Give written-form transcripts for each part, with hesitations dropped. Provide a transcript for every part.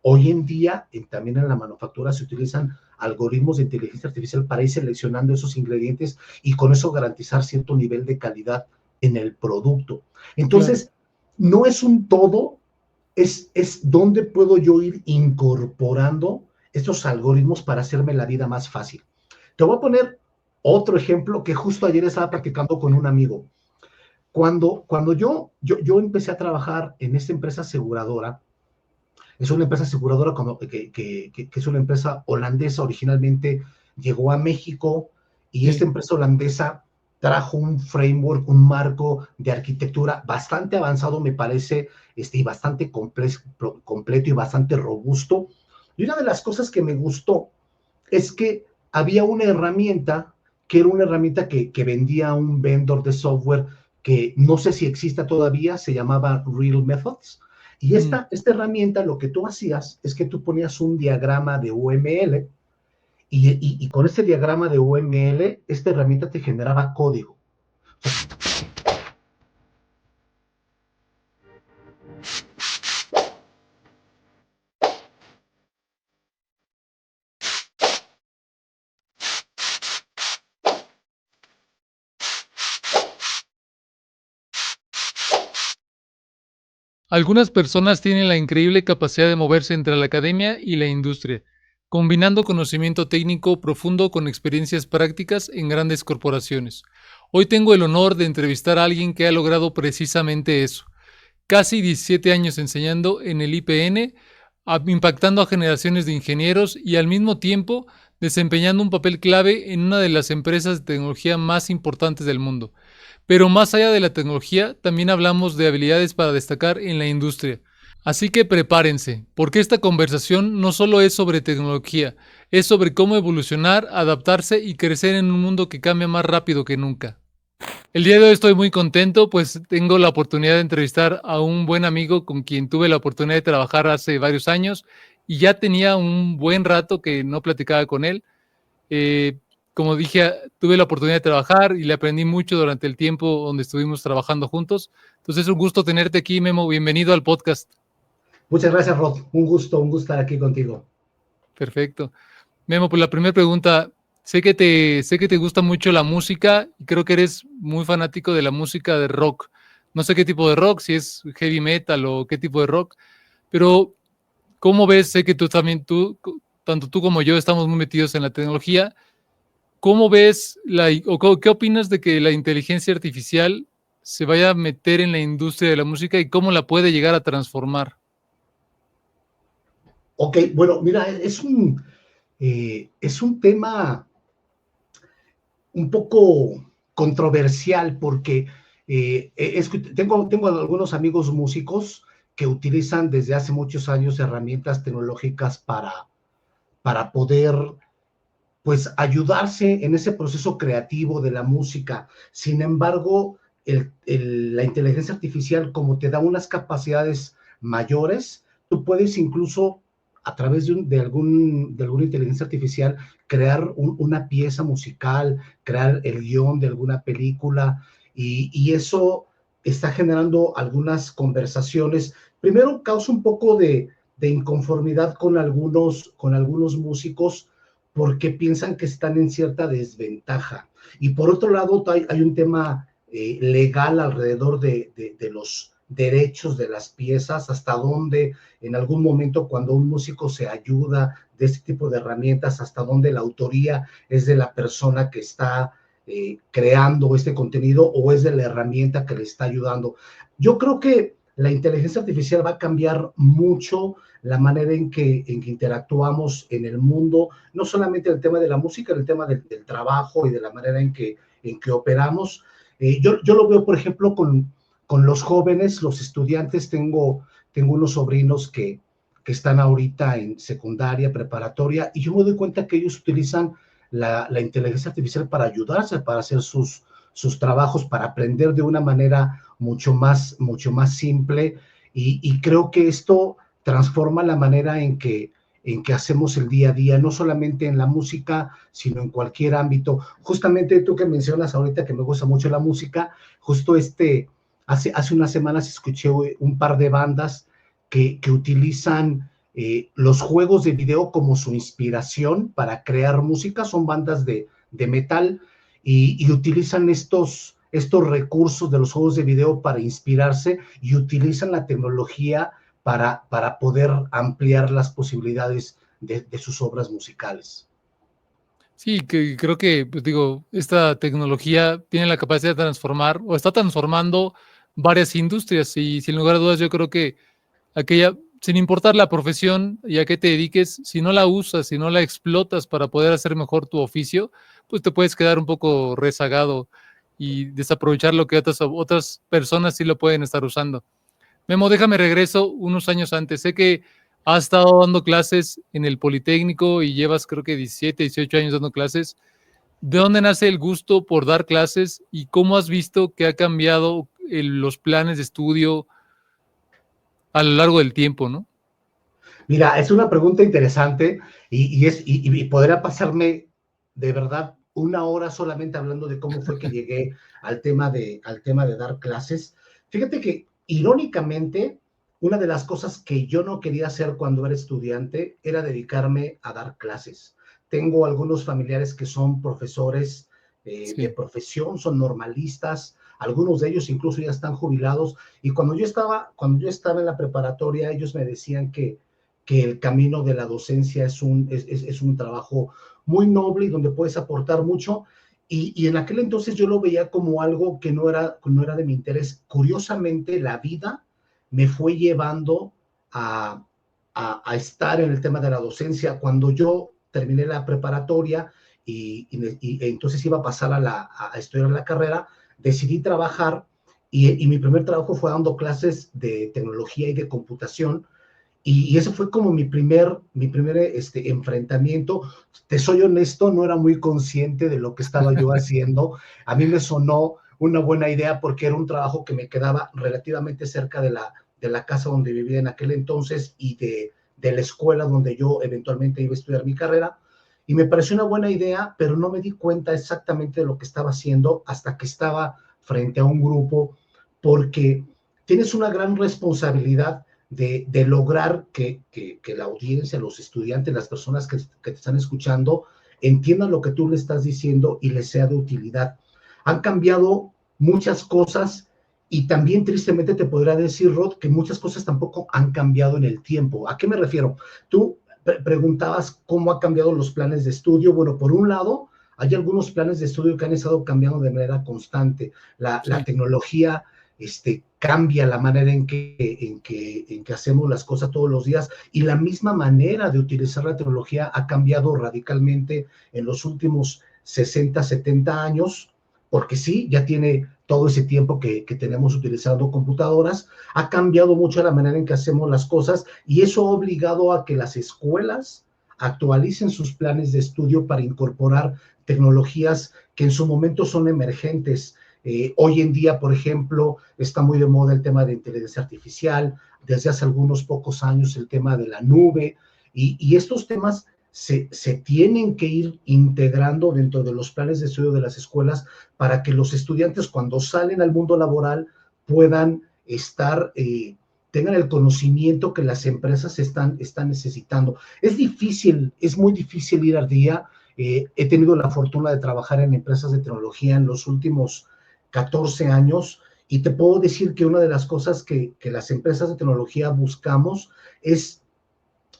Hoy en día, también en la manufactura se utilizan algoritmos de inteligencia artificial para ir seleccionando esos ingredientes y con eso garantizar cierto nivel de calidad en el producto. Entonces, claro, no es un todo, es dónde puedo yo ir incorporando estos algoritmos para hacerme la vida más fácil. Te voy a poner otro ejemplo que justo ayer estaba platicando con un amigo. Cuando yo empecé a trabajar en esta empresa aseguradora, es una empresa aseguradora que es una empresa holandesa, originalmente llegó a México, y esta empresa holandesa trajo un framework, un marco de arquitectura bastante avanzado, me parece, y bastante completo y bastante robusto. Y una de las cosas que me gustó es que había una herramienta que era una herramienta que vendía un vendor de software que no sé si exista todavía, se llamaba Real Methods. Y esta herramienta, lo que tú hacías es que tú ponías un diagrama de UML y con este diagrama de UML, esta herramienta te generaba código. Algunas personas tienen la increíble capacidad de moverse entre la academia y la industria, combinando conocimiento técnico profundo con experiencias prácticas en grandes corporaciones. Hoy tengo el honor de entrevistar a alguien que ha logrado precisamente eso. Casi 17 años enseñando en el IPN, impactando a generaciones de ingenieros y al mismo tiempo desempeñando un papel clave en una de las empresas de tecnología más importantes del mundo. Pero más allá de la tecnología, también hablamos de habilidades para destacar en la industria. Así que prepárense, porque esta conversación no solo es sobre tecnología, es sobre cómo evolucionar, adaptarse y crecer en un mundo que cambia más rápido que nunca. El día de hoy estoy muy contento, pues tengo la oportunidad de entrevistar a un buen amigo con quien tuve la oportunidad de trabajar hace varios años y ya tenía un buen rato que no platicaba con él. Eh, Como dije, tuve la oportunidad de trabajar y le aprendí mucho durante el tiempo donde estuvimos trabajando juntos. Entonces es un gusto tenerte aquí, Memo. Bienvenido al podcast. Muchas gracias, Rod. Un gusto estar aquí contigo. Perfecto. Memo, pues la primera pregunta, sé que te gusta mucho la música y creo que eres muy fanático de la música de rock. No sé qué tipo de rock, si es heavy metal o qué tipo de rock, pero ¿cómo ves? Sé que tú también, tanto tú como yo estamos muy metidos en la tecnología. ¿Cómo ves qué opinas de que la inteligencia artificial se vaya a meter en la industria de la música y cómo la puede llegar a transformar? Ok, bueno, mira, es un tema un poco controversial porque tengo algunos amigos músicos que utilizan desde hace muchos años herramientas tecnológicas para poder pues ayudarse en ese proceso creativo de la música. Sin embargo, la inteligencia artificial, como te da unas capacidades mayores, tú puedes incluso a través de alguna inteligencia artificial crear una pieza musical, crear el guión de alguna película, y eso está generando algunas conversaciones. Primero causa un poco de inconformidad con algunos músicos porque piensan que están en cierta desventaja. Y por otro lado, hay un tema legal alrededor de los derechos de las piezas, hasta dónde en algún momento cuando un músico se ayuda de este tipo de herramientas, hasta dónde la autoría es de la persona que está creando este contenido o es de la herramienta que le está ayudando. Yo creo que la inteligencia artificial va a cambiar mucho la manera en que interactuamos en el mundo, no solamente el tema de la música, el tema del trabajo y de la manera en que operamos. Yo lo veo, por ejemplo, con los jóvenes, los estudiantes. Tengo unos sobrinos que están ahorita en secundaria, preparatoria, y yo me doy cuenta que ellos utilizan la inteligencia artificial para ayudarse, para hacer sus trabajos, para aprender de una manera mucho más simple, y creo que esto transforma la manera en que hacemos el día a día, no solamente en la música, sino en cualquier ámbito. Justamente tú que mencionas ahorita que me gusta mucho la música, justo hace unas semanas escuché un par de bandas que utilizan los juegos de video como su inspiración para crear música, son bandas de metal y utilizan estos recursos de los juegos de video para inspirarse y utilizan la tecnología para poder ampliar las posibilidades de sus obras musicales. Sí, que creo que, pues digo, esta tecnología tiene la capacidad de transformar o está transformando varias industrias y sin lugar a dudas yo creo que aquella, sin importar la profesión y a qué te dediques, si no la usas, si no la explotas para poder hacer mejor tu oficio, pues te puedes quedar un poco rezagado y desaprovechar lo que otras personas sí lo pueden estar usando. Memo, déjame regreso unos años antes. Sé que has estado dando clases en el Politécnico y llevas creo que 17, 18 años dando clases. ¿De dónde nace el gusto por dar clases y cómo has visto que ha cambiado los planes de estudio a lo largo del tiempo, ¿no? Mira, es una pregunta interesante y podría pasarme de verdad una hora solamente hablando de cómo fue que llegué al tema de dar clases. Fíjate que irónicamente, una de las cosas que yo no quería hacer cuando era estudiante era dedicarme a dar clases. Tengo algunos familiares que son profesores de Sí, profesión, son normalistas, algunos de ellos incluso ya están jubilados, y cuando yo estaba en la preparatoria, ellos me decían que el camino de la docencia es un trabajo muy noble y donde puedes aportar mucho. Y en aquel entonces yo lo veía como algo que no era de mi interés. Curiosamente, la vida me fue llevando a estar en el tema de la docencia. Cuando yo terminé la preparatoria y entonces iba a pasar a estudiar la carrera, decidí trabajar y mi primer trabajo fue dando clases de tecnología y de computación y ese fue como mi primer enfrentamiento. Te soy honesto, no era muy consciente de lo que estaba yo haciendo. A mí me sonó una buena idea porque era un trabajo que me quedaba relativamente cerca de la casa donde vivía en aquel entonces y de la escuela donde yo eventualmente iba a estudiar mi carrera. Y me pareció una buena idea, pero no me di cuenta exactamente de lo que estaba haciendo hasta que estaba frente a un grupo, porque tienes una gran responsabilidad de lograr que la audiencia, los estudiantes, las personas que te están escuchando, entiendan lo que tú le estás diciendo y les sea de utilidad. Han cambiado muchas cosas y también tristemente te podrá decir, Rod, que muchas cosas tampoco han cambiado en el tiempo. ¿A qué me refiero? Tú preguntabas cómo ha cambiado los planes de estudio. Bueno, por un lado, hay algunos planes de estudio que han estado cambiando de manera constante. La sí. tecnología cambia la manera en que hacemos las cosas todos los días y la misma manera de utilizar la tecnología ha cambiado radicalmente en los últimos 60, 70 años, porque sí, ya tiene todo ese tiempo que tenemos utilizando computadoras, ha cambiado mucho la manera en que hacemos las cosas y eso ha obligado a que las escuelas actualicen sus planes de estudio para incorporar tecnologías que en su momento son emergentes. Hoy en día, por ejemplo, está muy de moda el tema de inteligencia artificial, desde hace algunos pocos años el tema de la nube, y estos temas se tienen que ir integrando dentro de los planes de estudio de las escuelas para que los estudiantes cuando salen al mundo laboral puedan tengan el conocimiento que las empresas están necesitando. Es difícil, es muy difícil ir al día. He tenido la fortuna de trabajar en empresas de tecnología en los últimos 14 años y te puedo decir que una de las cosas que las empresas de tecnología buscamos es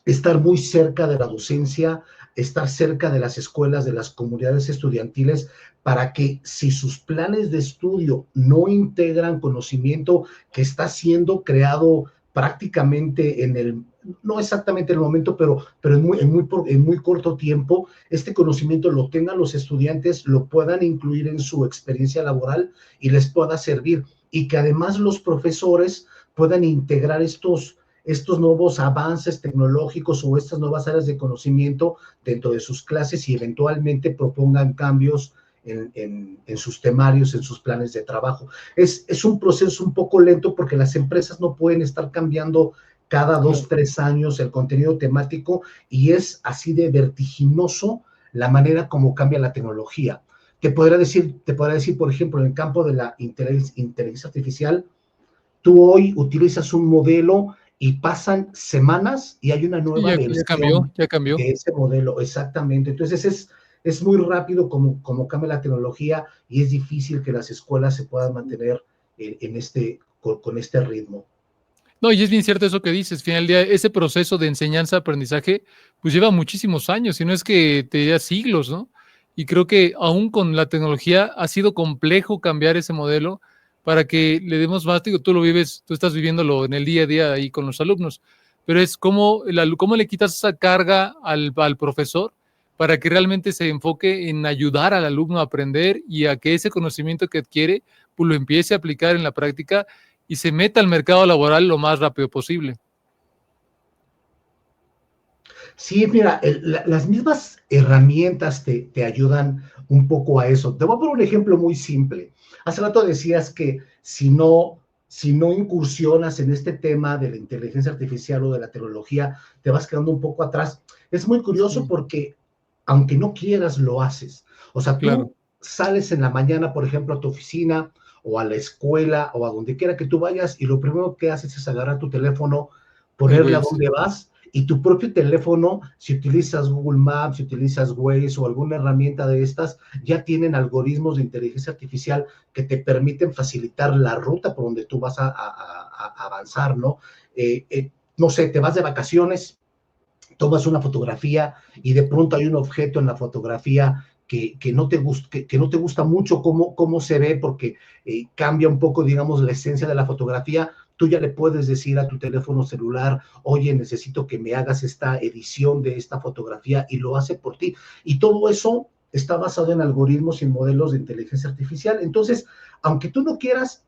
estar muy cerca de la docencia, estar cerca de las escuelas, de las comunidades estudiantiles, para que si sus planes de estudio no integran conocimiento que está siendo creado prácticamente no exactamente en el momento, pero en muy corto tiempo, este conocimiento lo tengan los estudiantes, lo puedan incluir en su experiencia laboral y les pueda servir. Y que además los profesores puedan integrar estos nuevos avances tecnológicos o estas nuevas áreas de conocimiento dentro de sus clases y eventualmente propongan cambios en sus temarios, en sus planes de trabajo. Es un proceso un poco lento porque las empresas no pueden estar cambiando cada Claro. 2, 3 años el contenido temático y es así de vertiginoso la manera como cambia la tecnología. Te podrá decir, por ejemplo, en el campo de la inteligencia artificial, tú hoy utilizas un modelo y pasan semanas y hay una Sí, nueva ya cambió, versión ya cambió. de ese modelo, exactamente. Entonces es muy rápido como cambia la tecnología y es difícil que las escuelas se puedan mantener con este ritmo. No, y es bien cierto eso que dices. Final del día, ese proceso de enseñanza-aprendizaje, pues lleva muchísimos años, si no es que te diría siglos, ¿no? Y creo que aún con la tecnología ha sido complejo cambiar ese modelo para que le demos más, digo, tú lo vives, tú estás viviéndolo en el día a día ahí con los alumnos, pero es cómo le quitas esa carga al profesor para que realmente se enfoque en ayudar al alumno a aprender y a que ese conocimiento que adquiere, pues lo empiece a aplicar en la práctica y se meta al mercado laboral lo más rápido posible. Sí, mira, las mismas herramientas te ayudan un poco a eso. Te voy a poner un ejemplo muy simple. Hace rato decías que si no incursionas en este tema de la inteligencia artificial o de la tecnología, te vas quedando un poco atrás. Es muy curioso Sí, porque, aunque no quieras, lo haces. O sea, claro, tú sales en la mañana, por ejemplo, a tu oficina o a la escuela o a donde quiera que tú vayas y lo primero que haces es agarrar tu teléfono, el ponerle a Waze. dónde vas y tu propio teléfono, si utilizas Google Maps, si utilizas Waze o alguna herramienta de estas, ya tienen algoritmos de inteligencia artificial que te permiten facilitar la ruta por donde tú vas a avanzar, ¿no? No sé, te vas de vacaciones, tomas una fotografía y de pronto hay un objeto en la fotografía que no te gusta mucho cómo se ve porque cambia un poco, digamos, la esencia de la fotografía, tú ya le puedes decir a tu teléfono celular, oye, necesito que me hagas esta edición de esta fotografía y lo hace por ti. Y todo eso está basado en algoritmos y modelos de inteligencia artificial. Entonces, aunque tú no quieras,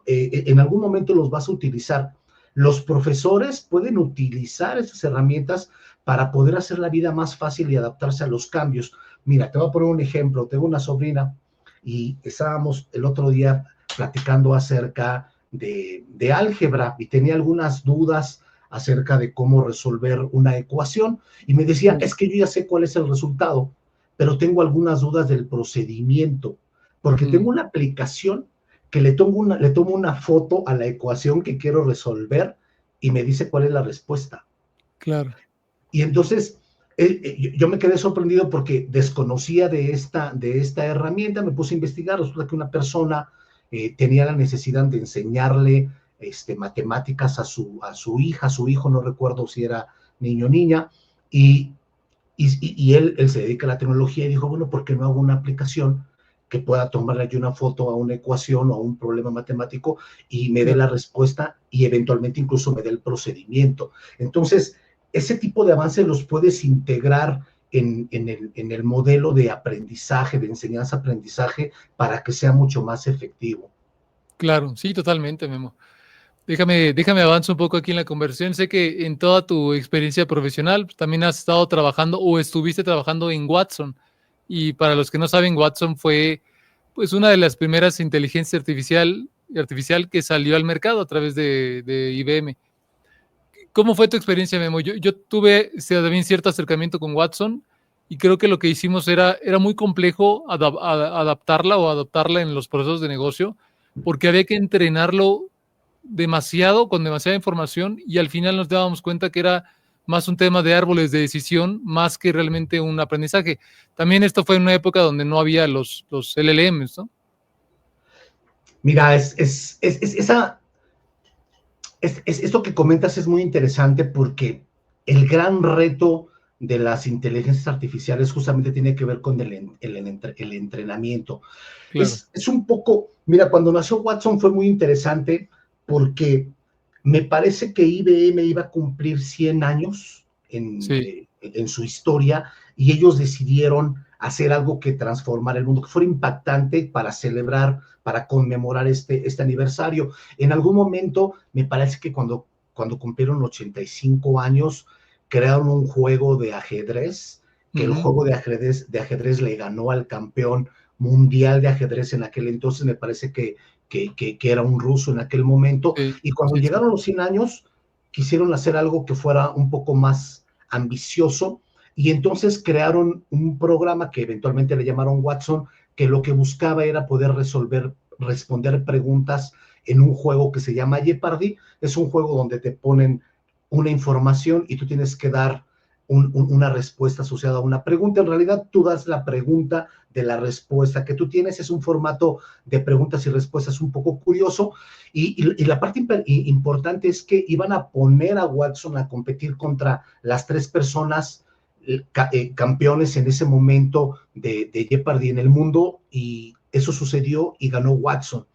en algún momento los vas a utilizar. Los profesores pueden utilizar esas herramientas para poder hacer la vida más fácil y adaptarse a los cambios. Mira, te voy a poner un ejemplo. Tengo una sobrina y estábamos el otro día platicando acerca de álgebra y tenía algunas dudas acerca de cómo resolver una ecuación y me decía, es que yo ya sé cuál es el resultado, pero tengo algunas dudas del procedimiento, porque tengo una aplicación que le tomo una foto a la ecuación que quiero resolver y me dice cuál es la respuesta. Claro, Y entonces yo me quedé sorprendido porque desconocía de esta herramienta, me puse a investigar, resulta que una persona tenía la necesidad de enseñarle matemáticas a su hija, a su hijo, no recuerdo si era niño o niña, y, y él se dedica a la tecnología y dijo, bueno, ¿por qué no hago una aplicación que pueda tomarle yo una foto a una ecuación o a un problema matemático y me dé claro. la respuesta y eventualmente incluso me dé el procedimiento? Entonces, ese tipo de avances los puedes integrar en el modelo de aprendizaje, de enseñanza-aprendizaje, para que sea mucho más efectivo. Claro, sí, totalmente, Memo. Déjame avanzar un poco aquí en la conversación. Sé que en toda tu experiencia profesional pues, también has estado trabajando o estuviste trabajando en Watson. Y para los que no saben, Watson fue pues una de las primeras inteligencias artificial que salió al mercado a través de IBM. ¿Cómo fue tu experiencia, Memo? Yo tuve también cierto acercamiento con Watson y creo que lo que hicimos era muy complejo adaptarla o adoptarla en los procesos de negocio porque había que entrenarlo demasiado, con demasiada información y al final nos dábamos cuenta que era más un tema de árboles de decisión más que realmente un aprendizaje. También esto fue en una época donde no había los LLMs, ¿no? Mira, esto que comentas es muy interesante porque el gran reto de las inteligencias artificiales justamente tiene que ver con el entrenamiento. Claro. Es un poco, mira, cuando nació Watson fue muy interesante porque me parece que IBM iba a cumplir 100 años Sí, en su historia y ellos decidieron hacer algo que transformara el mundo, que fuera impactante para celebrar, para conmemorar este aniversario. En algún momento, me parece que cuando cumplieron 85 años, crearon un juego de ajedrez, que el ujú, juego de ajedrez le ganó al campeón mundial de ajedrez en aquel entonces, me parece que era un ruso en aquel momento, sí, y cuando sí, sí, llegaron los 100 años, quisieron hacer algo que fuera un poco más ambicioso, y entonces crearon un programa que eventualmente le llamaron Watson, que lo que buscaba era poder responder preguntas en un juego que se llama Jeopardy. Es un juego donde te ponen una información y tú tienes que dar una respuesta asociada a una pregunta. En realidad, tú das la pregunta de la respuesta que tú tienes. Es un formato de preguntas y respuestas un poco curioso. Y la parte importante es que iban a poner a Watson a competir contra las 3 personas campeones en ese momento de Jeopardy en el mundo, y eso sucedió y ganó Watson.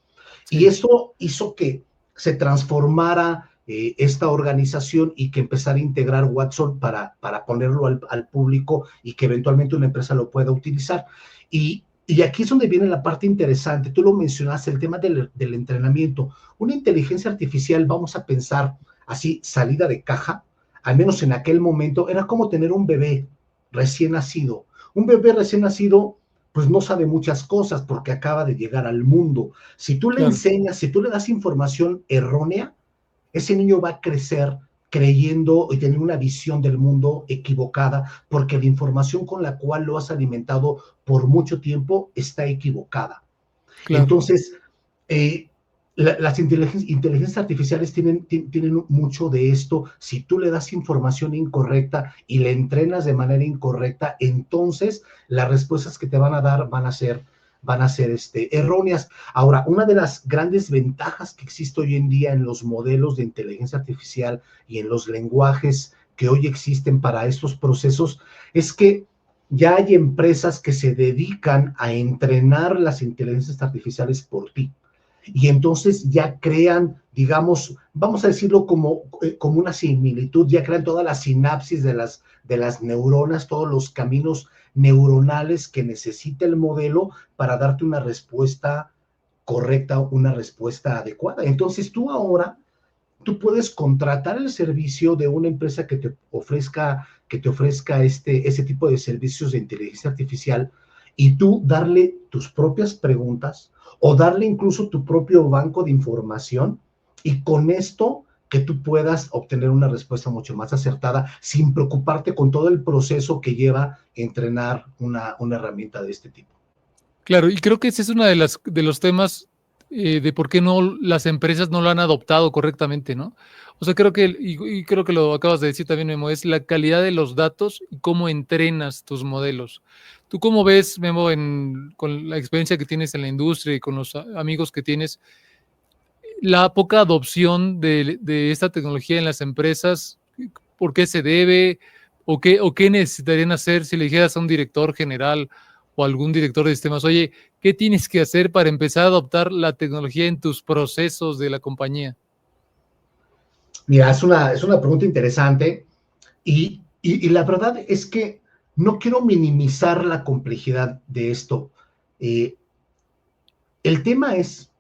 Y Sí, esto hizo que se transformara esta organización y que empezara a integrar Watson para ponerlo al público y que eventualmente una empresa lo pueda utilizar. Y aquí es donde viene la parte interesante. Tú lo mencionaste, el tema del entrenamiento. Una inteligencia artificial, vamos a pensar así, salida de caja, al menos en aquel momento, era como tener un bebé recién nacido. Un bebé recién nacido, pues no sabe muchas cosas porque acaba de llegar al mundo. Si tú le claro. enseñas, si tú le das información errónea, ese niño va a crecer creyendo y tener una visión del mundo equivocada, porque la información con la cual lo has alimentado por mucho tiempo está equivocada. Claro. Entonces, eh, las inteligencias artificiales tienen mucho de esto. Si tú le das información incorrecta y le entrenas de manera incorrecta, entonces las respuestas que te van a dar van a ser erróneas. Ahora, una de las grandes ventajas que existe hoy en día en los modelos de inteligencia artificial y en los lenguajes que hoy existen para estos procesos es que ya hay empresas que se dedican a entrenar las inteligencias artificiales por ti. Y entonces ya crean, digamos, vamos a decirlo como una similitud, ya crean toda la sinapsis de las neuronas, todos los caminos neuronales que necesita el modelo para darte una respuesta correcta, una respuesta adecuada. Entonces tú puedes contratar el servicio de una empresa que te ofrezca ese tipo de servicios de inteligencia artificial, y tú darle tus propias preguntas o darle incluso tu propio banco de información, y con esto que tú puedas obtener una respuesta mucho más acertada sin preocuparte con todo el proceso que lleva entrenar una herramienta de este tipo. Claro, y creo que ese es uno de los temas, de por qué no las empresas no lo han adoptado correctamente, ¿no? O sea, creo que, y creo que lo acabas de decir también, Memo, es la calidad de los datos y cómo entrenas tus modelos. ¿Tú cómo ves, Memo, con la experiencia que tienes en la industria y con los amigos que tienes, la poca adopción de esta tecnología en las empresas? ¿Por qué se debe? O qué necesitarían hacer si le dijeras a un director general o algún director de sistemas, oye, ¿qué tienes que hacer para empezar a adoptar la tecnología en tus procesos de la compañía? Mira, es una pregunta interesante, y la verdad es que no quiero minimizar la complejidad de esto. Eh, el tema es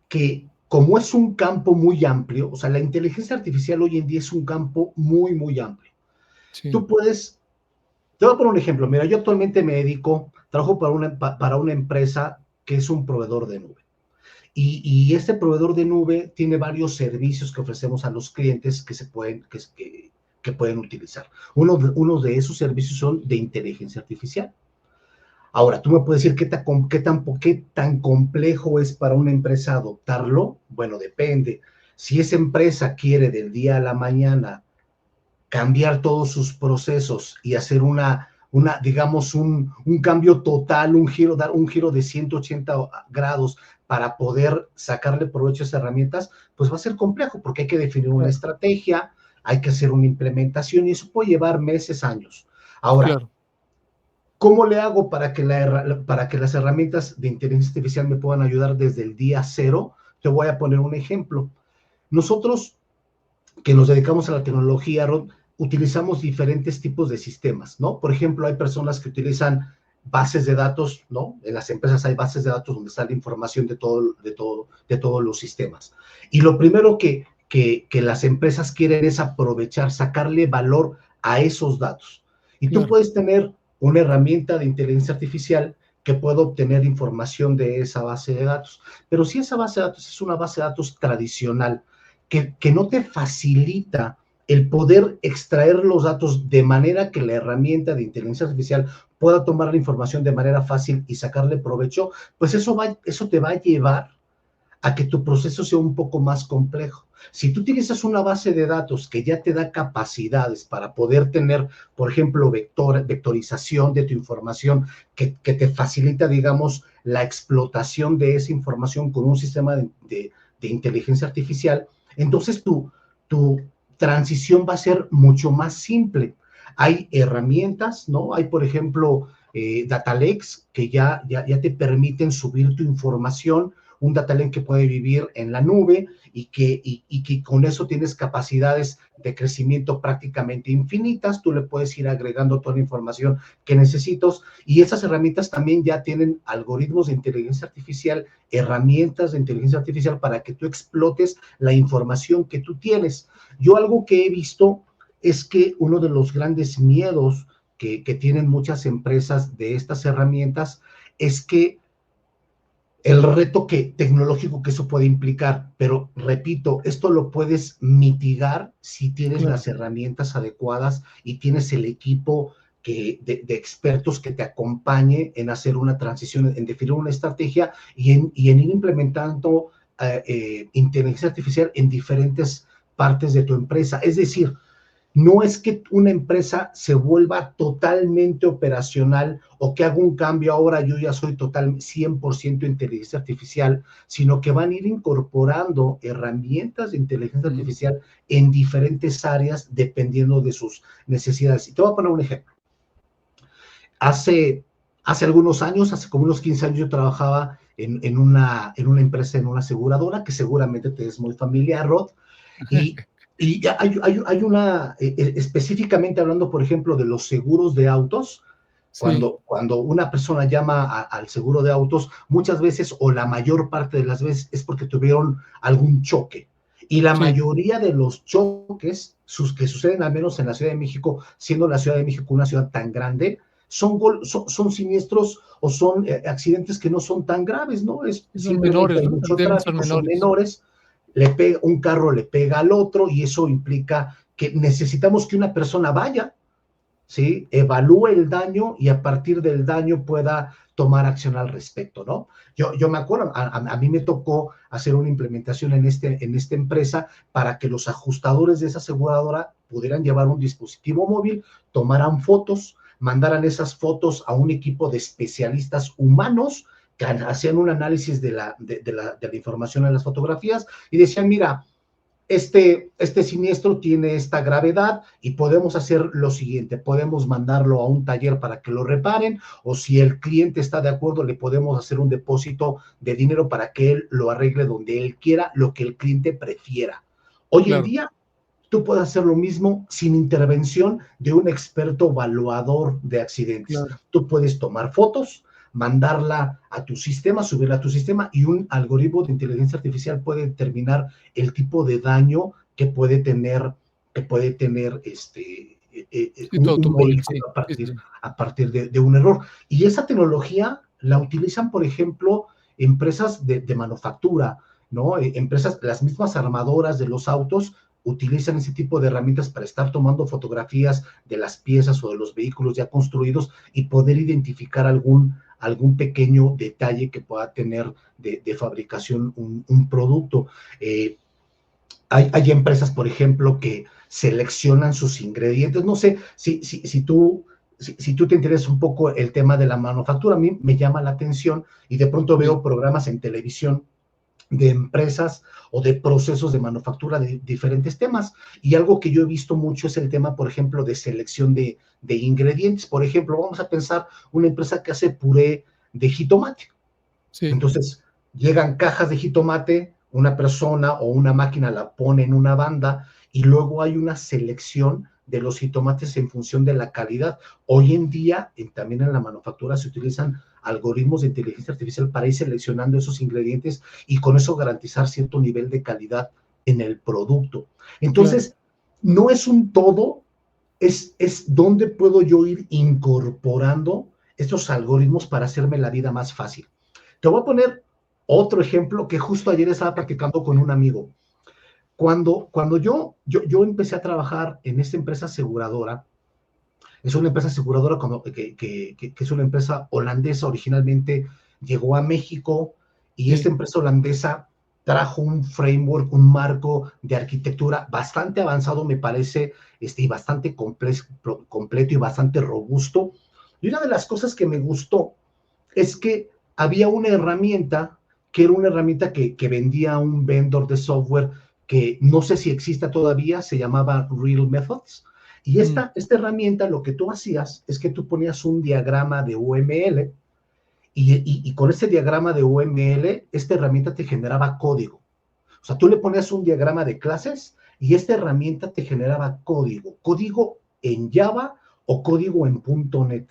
que como es un campo muy amplio, o sea, la inteligencia artificial hoy en día es un campo muy, muy amplio. Sí, Tú puedes, te voy a poner un ejemplo. Mira, yo actualmente trabajo para una empresa que es un proveedor de nube. Y este proveedor de nube tiene varios servicios que ofrecemos a los clientes que pueden utilizar. Uno de esos servicios son de inteligencia artificial. Ahora, tú me puedes decir qué tan complejo es para una empresa adoptarlo. Bueno, depende. Si esa empresa quiere del día a la mañana cambiar todos sus procesos y hacer digamos, un cambio total, dar un giro de 180 grados para poder sacarle provecho a esas herramientas, pues va a ser complejo porque hay que definir una claro, estrategia, hay que hacer una implementación, y eso puede llevar meses, años. Ahora, claro, ¿cómo le hago para que las herramientas de inteligencia artificial me puedan ayudar desde el día cero? Te voy a poner un ejemplo. Nosotros, que nos dedicamos a la tecnología, Rod, utilizamos diferentes tipos de sistemas, ¿no? Por ejemplo, hay personas que utilizan bases de datos, ¿no? En las empresas hay bases de datos donde está la información de todos los sistemas. Y lo primero que las empresas quieren es aprovechar, sacarle valor a esos datos. Y tú claro, puedes tener una herramienta de inteligencia artificial que pueda obtener información de esa base de datos. Pero si esa base de datos es una base de datos tradicional, que no te facilita el poder extraer los datos de manera que la herramienta de inteligencia artificial pueda tomar la información de manera fácil y sacarle provecho, pues eso te va a llevar a que tu proceso sea un poco más complejo. Si tú utilizas una base de datos que ya te da capacidades para poder tener, por ejemplo, vectorización de tu información, que te facilita, digamos, la explotación de esa información con un sistema de inteligencia artificial, entonces tu transición va a ser mucho más simple. Hay herramientas, ¿no? Hay, por ejemplo, data lakes que ya te permiten subir tu información, un data lake que puede vivir en la nube y que con eso tienes capacidades de crecimiento prácticamente infinitas. Tú le puedes ir agregando toda la información que necesitas, y esas herramientas también ya tienen algoritmos de inteligencia artificial, herramientas de inteligencia artificial para que tú explotes la información que tú tienes. Yo algo que he visto es que uno de los grandes miedos que tienen muchas empresas de estas herramientas es que el reto tecnológico que eso puede implicar, pero repito, esto lo puedes mitigar si tienes Claro. las herramientas adecuadas y tienes el equipo de expertos que te acompañe en hacer una transición, en definir una estrategia y en ir implementando inteligencia artificial en diferentes partes de tu empresa. Es decir, no es que una empresa se vuelva totalmente operacional o que haga un cambio, ahora yo ya soy total 100% inteligencia artificial, sino que van a ir incorporando herramientas de inteligencia artificial en diferentes áreas dependiendo de sus necesidades. Y te voy a poner un ejemplo. Hace algunos años, hace como unos 15 años, yo trabajaba en una empresa, en una aseguradora, que seguramente te es muy familiar, Rod, y hay una, específicamente hablando, por ejemplo, de los seguros de autos. Sí. Cuando una persona llama al seguro de autos, muchas veces o la mayor parte de las veces es porque tuvieron algún choque. Y la Sí. mayoría de los choques que suceden, al menos en la Ciudad de México, siendo la Ciudad de México una ciudad tan grande, son siniestros o son accidentes que no son tan graves, ¿no? Son Simplemente menores, hay ¿no? mucho Accidentes son tráfico, son menores. menores, un carro le pega al otro y eso implica que necesitamos que una persona vaya, ¿sí? Evalúe el daño y a partir del daño pueda tomar acción al respecto, ¿no? Yo me acuerdo, a mí me tocó hacer una implementación en esta empresa para que los ajustadores de esa aseguradora pudieran llevar un dispositivo móvil, tomaran fotos, mandaran esas fotos a un equipo de especialistas humanos que hacían un análisis de la información en las fotografías y decían, mira, este siniestro tiene esta gravedad y podemos hacer lo siguiente, podemos mandarlo a un taller para que lo reparen, o si el cliente está de acuerdo, le podemos hacer un depósito de dinero para que él lo arregle donde él quiera, lo que el cliente prefiera. Hoy en Claro. día, tú puedes hacer lo mismo sin intervención de un experto evaluador de accidentes. Claro. Tú puedes tomar fotos, mandarla a tu sistema, subirla a tu sistema y un algoritmo de inteligencia artificial puede determinar el tipo de daño que puede tener Sí, tu un automóvil, vehículo sí. Sí, sí, sí. a partir de un error. Y esa tecnología la utilizan, por ejemplo, empresas de manufactura, ¿no? Empresas, las mismas armadoras de los autos utilizan ese tipo de herramientas para estar tomando fotografías de las piezas o de los vehículos ya construidos y poder identificar algún pequeño detalle que pueda tener de fabricación un producto. Hay empresas, por ejemplo, que seleccionan sus ingredientes. No sé si tú te interesas un poco el tema de la manufactura, a mí me llama la atención y de pronto Sí. veo programas en televisión de empresas o de procesos de manufactura de diferentes temas. Y algo que yo he visto mucho es el tema, por ejemplo, de selección de ingredientes. Por ejemplo, vamos a pensar una empresa que hace puré de jitomate. Sí. Entonces, llegan cajas de jitomate, una persona o una máquina la pone en una banda y luego hay una selección de los jitomates en función de la calidad. Hoy en día, también en la manufactura se utilizan algoritmos de inteligencia artificial para ir seleccionando esos ingredientes y con eso garantizar cierto nivel de calidad en el producto. Claro. Entonces, no es un todo, es donde puedo yo ir incorporando estos algoritmos para hacerme la vida más fácil. Te voy a poner otro ejemplo que justo ayer estaba platicando con un amigo. Cuando yo empecé a trabajar en esta empresa aseguradora, es una empresa aseguradora que es una empresa holandesa, originalmente llegó a México y esta Sí. empresa holandesa trajo un framework, un marco de arquitectura bastante avanzado, me parece, y bastante completo y bastante robusto. Y una de las cosas que me gustó es que había una herramienta que era una herramienta que vendía un vendor de software que no sé si exista todavía, se llamaba Real Methods. Y esta herramienta lo que tú hacías es que tú ponías un diagrama de UML y con ese diagrama de UML, esta herramienta te generaba código. O sea, tú le ponías un diagrama de clases y esta herramienta te generaba código en Java o código en .NET.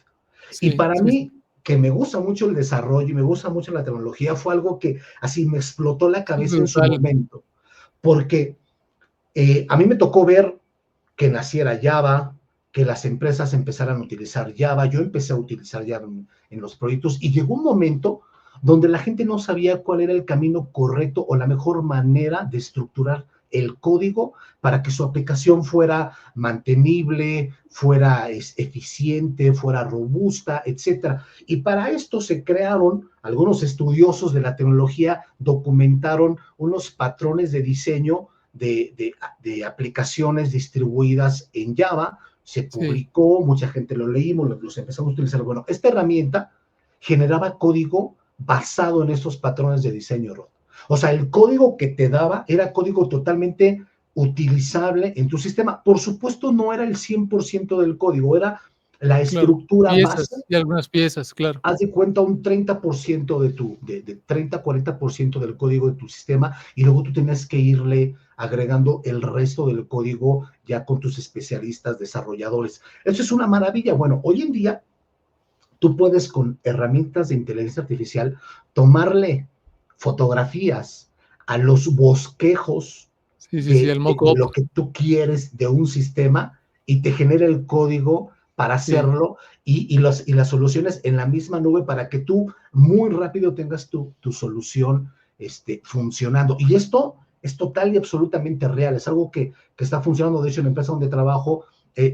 Y Sí, para sí, sí. mí, que me gusta mucho el desarrollo y me gusta mucho la tecnología, fue algo que así me explotó la Sí, cabeza en su brutal. momento, porque a mí me tocó ver que naciera Java, que las empresas empezaran a utilizar Java, yo empecé a utilizar Java en los proyectos y llegó un momento donde la gente no sabía cuál era el camino correcto o la mejor manera de estructurar el código para que su aplicación fuera mantenible, fuera eficiente, fuera robusta, etcétera. Y para esto se crearon, algunos estudiosos de la tecnología documentaron unos patrones de diseño de aplicaciones distribuidas en Java, se Sí. publicó, mucha gente lo leímos, los empezamos a utilizar. Bueno, esta herramienta generaba código basado en estos patrones de diseño, Rod. O sea, el código que te daba era código totalmente utilizable en tu sistema. Por supuesto, no era el 100% del código, era la Claro, estructura base. piezas y algunas piezas, claro. Haz de cuenta un 30% de 30-40% del código de tu sistema y luego tú tienes que irle agregando el resto del código ya con tus especialistas, desarrolladores. Eso es una maravilla. Bueno, hoy en día tú puedes con herramientas de inteligencia artificial tomarle fotografías a los bosquejos Sí, sí, sí, el de mock-up. lo que tú quieres de un sistema y te genera el código para Sí, hacerlo y las soluciones en la misma nube para que tú muy rápido tengas tu solución funcionando. Y esto es total y absolutamente real, es algo que está funcionando. De hecho, en la empresa donde trabajo,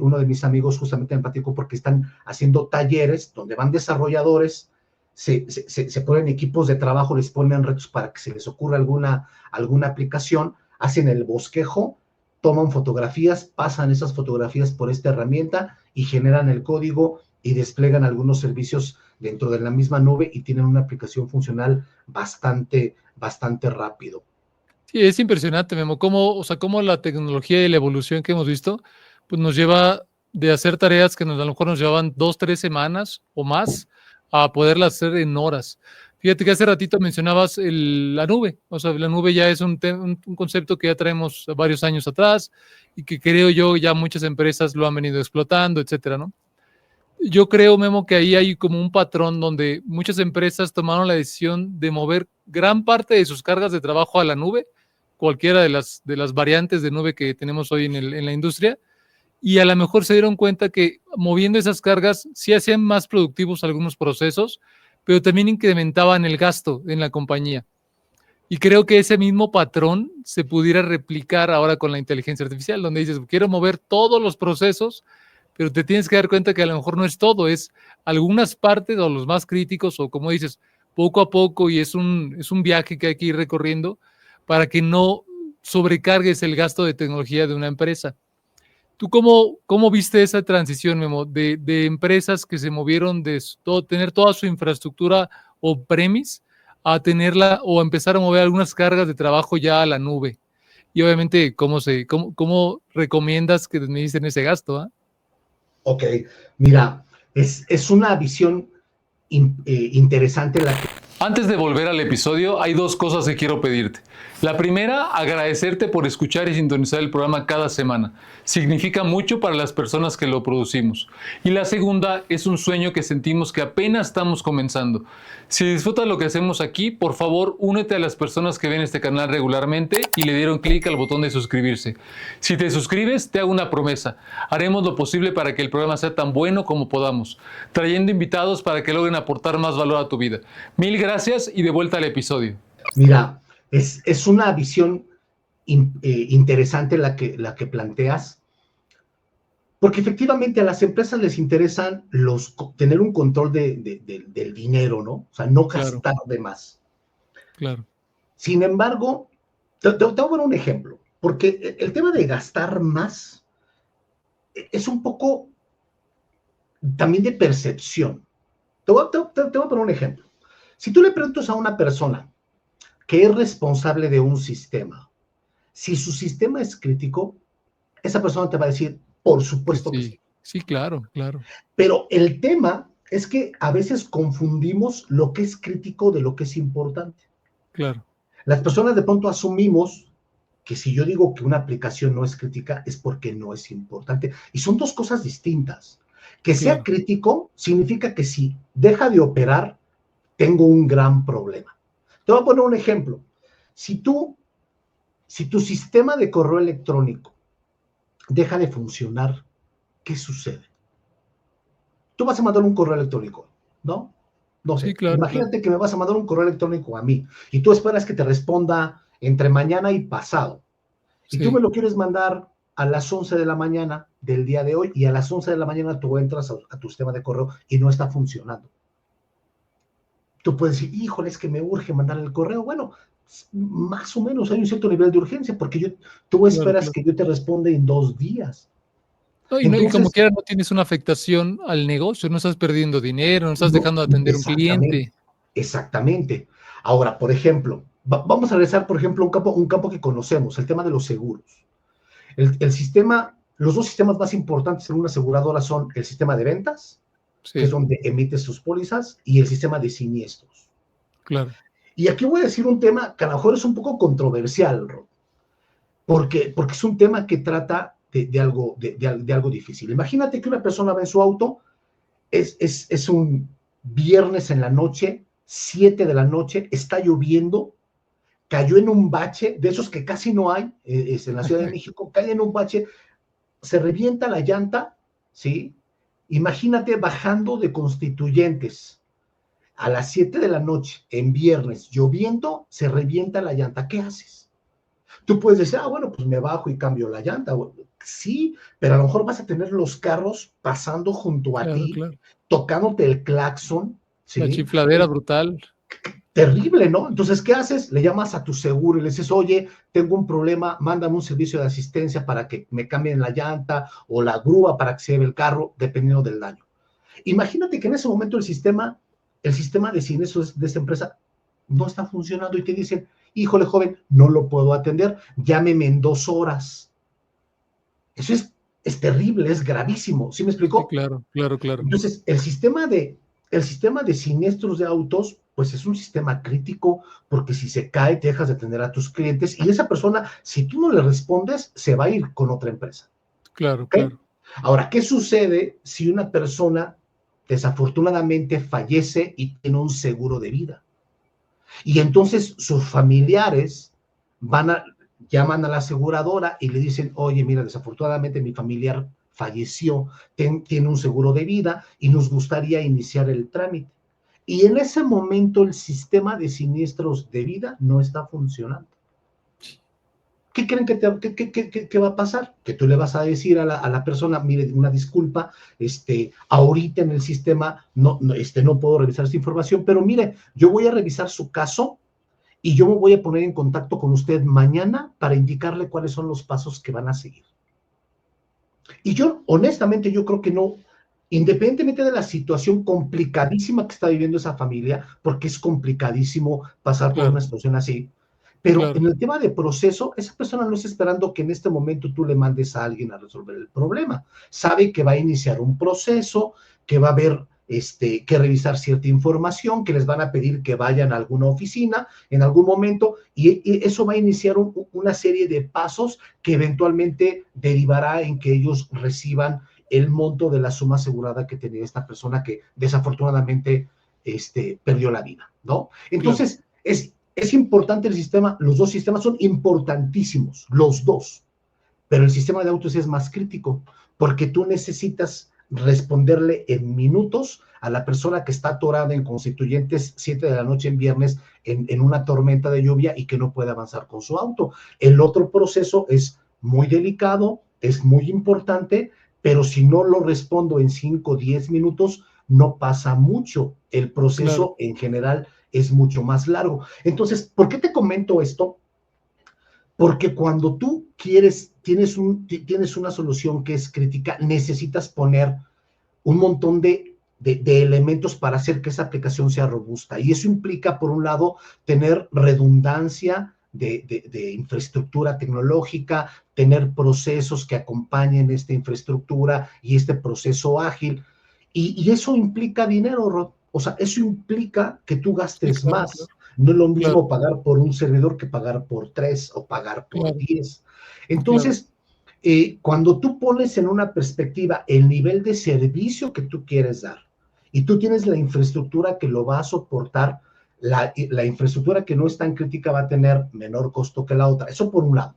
uno de mis amigos justamente me platicó porque están haciendo talleres donde van desarrolladores, se ponen equipos de trabajo, les ponen retos para que se les ocurra alguna aplicación, hacen el bosquejo, toman fotografías, pasan esas fotografías por esta herramienta y generan el código y desplegan algunos servicios dentro de la misma nube y tienen una aplicación funcional bastante rápido. sí, es impresionante, Memo, cómo, o sea, cómo la tecnología y la evolución que hemos visto, pues nos lleva de hacer tareas que a lo mejor nos llevaban 2, 3 semanas o más a poderlas hacer en horas. Fíjate que hace ratito mencionabas la nube, o sea, la nube ya es un concepto que ya traemos varios años atrás y que creo yo ya muchas empresas lo han venido explotando, etcétera, ¿no? Yo creo, Memo, que ahí hay como un patrón donde muchas empresas tomaron la decisión de mover gran parte de sus cargas de trabajo a la nube, cualquiera de las variantes de nube que tenemos hoy en la industria, y a lo mejor se dieron cuenta que moviendo esas cargas sí hacían más productivos algunos procesos, pero también incrementaban el gasto en la compañía. Y creo que ese mismo patrón se pudiera replicar ahora con la inteligencia artificial, donde dices, quiero mover todos los procesos, pero te tienes que dar cuenta que a lo mejor no es todo, es algunas partes o los más críticos, o como dices, poco a poco, y es un viaje que hay que ir recorriendo para que no sobrecargues el gasto de tecnología de una empresa. ¿Tú cómo viste esa transición, Memo, de empresas que se movieron de tener toda su infraestructura on-premise a tenerla o a empezar a mover algunas cargas de trabajo ya a la nube? Y obviamente, ¿cómo recomiendas que administren ese gasto? Ok, mira, es una visión interesante la que... Antes de volver al episodio, hay dos cosas que quiero pedirte. La primera, agradecerte por escuchar y sintonizar el programa cada semana. Significa mucho para las personas que lo producimos. Y la segunda, es un sueño que sentimos que apenas estamos comenzando. Si disfrutas lo que hacemos aquí, por favor, únete a las personas que ven este canal regularmente y le dieron clic al botón de suscribirse. Si te suscribes, te hago una promesa. Haremos lo posible para que el programa sea tan bueno como podamos, trayendo invitados para que logren aportar más valor a tu vida. Mil gracias y de vuelta al episodio. Mira, es una visión interesante la que planteas, porque efectivamente a las empresas les interesan tener un control del dinero, ¿no? O sea, no Claro, gastar de más. claro. Sin embargo, Te voy a poner un ejemplo, porque el tema de gastar más es un poco también de percepción. Te voy a poner un ejemplo. Si tú le preguntas a una persona que es responsable de un sistema, si su sistema es crítico, esa persona te va a decir, por Que supuesto que sí. sí. Sí, claro, claro, Pero el tema es que a veces confundimos lo que es crítico de lo que es importante. claro. Las personas de pronto asumimos que si yo digo que una aplicación no es crítica es porque no es importante. Y son dos cosas distintas. Que sea Claro, crítico significa que si deja de operar, tengo un gran problema. Te voy a poner un ejemplo. Si tú, si tu sistema de correo electrónico deja de funcionar, ¿qué sucede? Tú vas a mandar un correo electrónico, ¿no? No sí, sé, claro, claro. imagínate que me vas a mandar un correo electrónico a mí y tú esperas que te responda entre mañana y pasado. Y tú me Sí, lo quieres mandar a las 11 de la mañana del día de hoy y a las 11 de la mañana tú entras a tu sistema de correo y no está funcionando. Tú puedes decir, híjole, es que me urge mandar el correo. Bueno, más o menos hay un cierto nivel de urgencia porque tú claro, esperas claro. que yo te responda en 2 días. No, y como Entonces, quiera no tienes una afectación al negocio, no estás perdiendo dinero, no estás no, dejando de atender un exactamente, cliente. exactamente. Ahora, por ejemplo, vamos a regresar, por ejemplo, a un campo que conocemos, el tema de los seguros. El sistema, los dos sistemas más importantes en una aseguradora son el sistema de ventas, que es Sí, donde emites sus pólizas, y el sistema de siniestros. claro, Y aquí voy a decir un tema que a lo mejor es un poco controversial, Ro, porque es un tema que trata de algo difícil. Imagínate que una persona va en su auto, es un viernes en la noche, 7 de la noche, está lloviendo, cayó en un bache, de esos que casi no hay, es en la Ciudad de México, cae en un bache, se revienta la llanta, ¿sí? Imagínate bajando de Constituyentes a las 7 de la noche, en viernes, lloviendo, se revienta la llanta. ¿Qué haces? Tú puedes decir, bueno, pues me bajo y cambio la llanta. Sí, pero a lo mejor vas a tener los carros pasando junto a claro, ti, claro. tocándote el claxon, La ¿sí? chifladera brutal. Terrible, ¿no? Entonces, ¿qué haces? Le llamas a tu seguro y le dices, oye, tengo un problema, mándame un servicio de asistencia para que me cambien la llanta o la grúa para que se lleve el carro, dependiendo del daño. Imagínate que en ese momento el sistema de siniestros de esta empresa no está funcionando y te dicen, híjole, joven, no lo puedo atender, llámeme en 2 horas. Eso es terrible, es gravísimo. ¿Sí me Sí, explicó? claro, claro, claro, Entonces, el sistema de siniestros de autos, pues es un sistema crítico, porque si se cae, te dejas de atender a tus clientes y esa persona, si tú no le respondes, se va a ir con otra empresa. claro, ¿Ok? claro, Ahora, ¿qué sucede si una persona desafortunadamente fallece y tiene un seguro de vida? Y entonces sus familiares van a, llaman a la aseguradora y le dicen, oye, mira, desafortunadamente mi familiar falleció, tiene un seguro de vida y nos gustaría iniciar el trámite. Y en ese momento el sistema de siniestros de vida no está funcionando. ¿Qué creen que va a pasar? Que tú le vas a decir a la persona, mire, una disculpa, ahorita en el sistema no puedo revisar esta información, pero mire, yo voy a revisar su caso y yo me voy a poner en contacto con usted mañana para indicarle cuáles son los pasos que van a seguir. Y yo, honestamente, yo creo que no, independientemente de la situación complicadísima que está viviendo esa familia, porque es complicadísimo pasar por una claro, situación así, pero claro, en el tema de proceso, esa persona no está esperando que en este momento tú le mandes a alguien a resolver el problema. Sabe que va a iniciar un proceso, que va a haber que revisar cierta información, que les van a pedir que vayan a alguna oficina en algún momento, y eso va a iniciar una serie de pasos que eventualmente derivará en que ellos reciban el monto de la suma asegurada que tenía esta persona que desafortunadamente perdió la vida, ¿no? claro, Entonces, es importante el sistema, los dos sistemas son importantísimos, los dos, pero el sistema de autos es más crítico, porque tú necesitas responderle en minutos a la persona que está atorada en Constituyentes 7 de la noche en viernes en una tormenta de lluvia y que no puede avanzar con su auto. El otro proceso es muy delicado, es muy importante, pero si no lo respondo en 5 o 10 minutos, no pasa mucho. El claro. proceso en general es mucho más largo. Entonces, ¿por qué te comento esto? Porque cuando tú tienes una solución que es crítica, necesitas poner un montón de elementos para hacer que esa aplicación sea robusta. Y eso implica, por un lado, tener redundancia de infraestructura tecnológica, tener procesos que acompañen esta infraestructura y este proceso ágil. Y eso implica dinero, Rod. O sea, eso implica que tú Sí, gastes claro, claro, más. No es lo claro, mismo pagar por un servidor que pagar por 3 o pagar por claro, 10. claro. Entonces, cuando tú pones en una perspectiva el nivel de servicio que tú quieres dar y tú tienes la infraestructura que lo va a soportar, la infraestructura que no es tan crítica va a tener menor costo que la otra. Eso por un lado.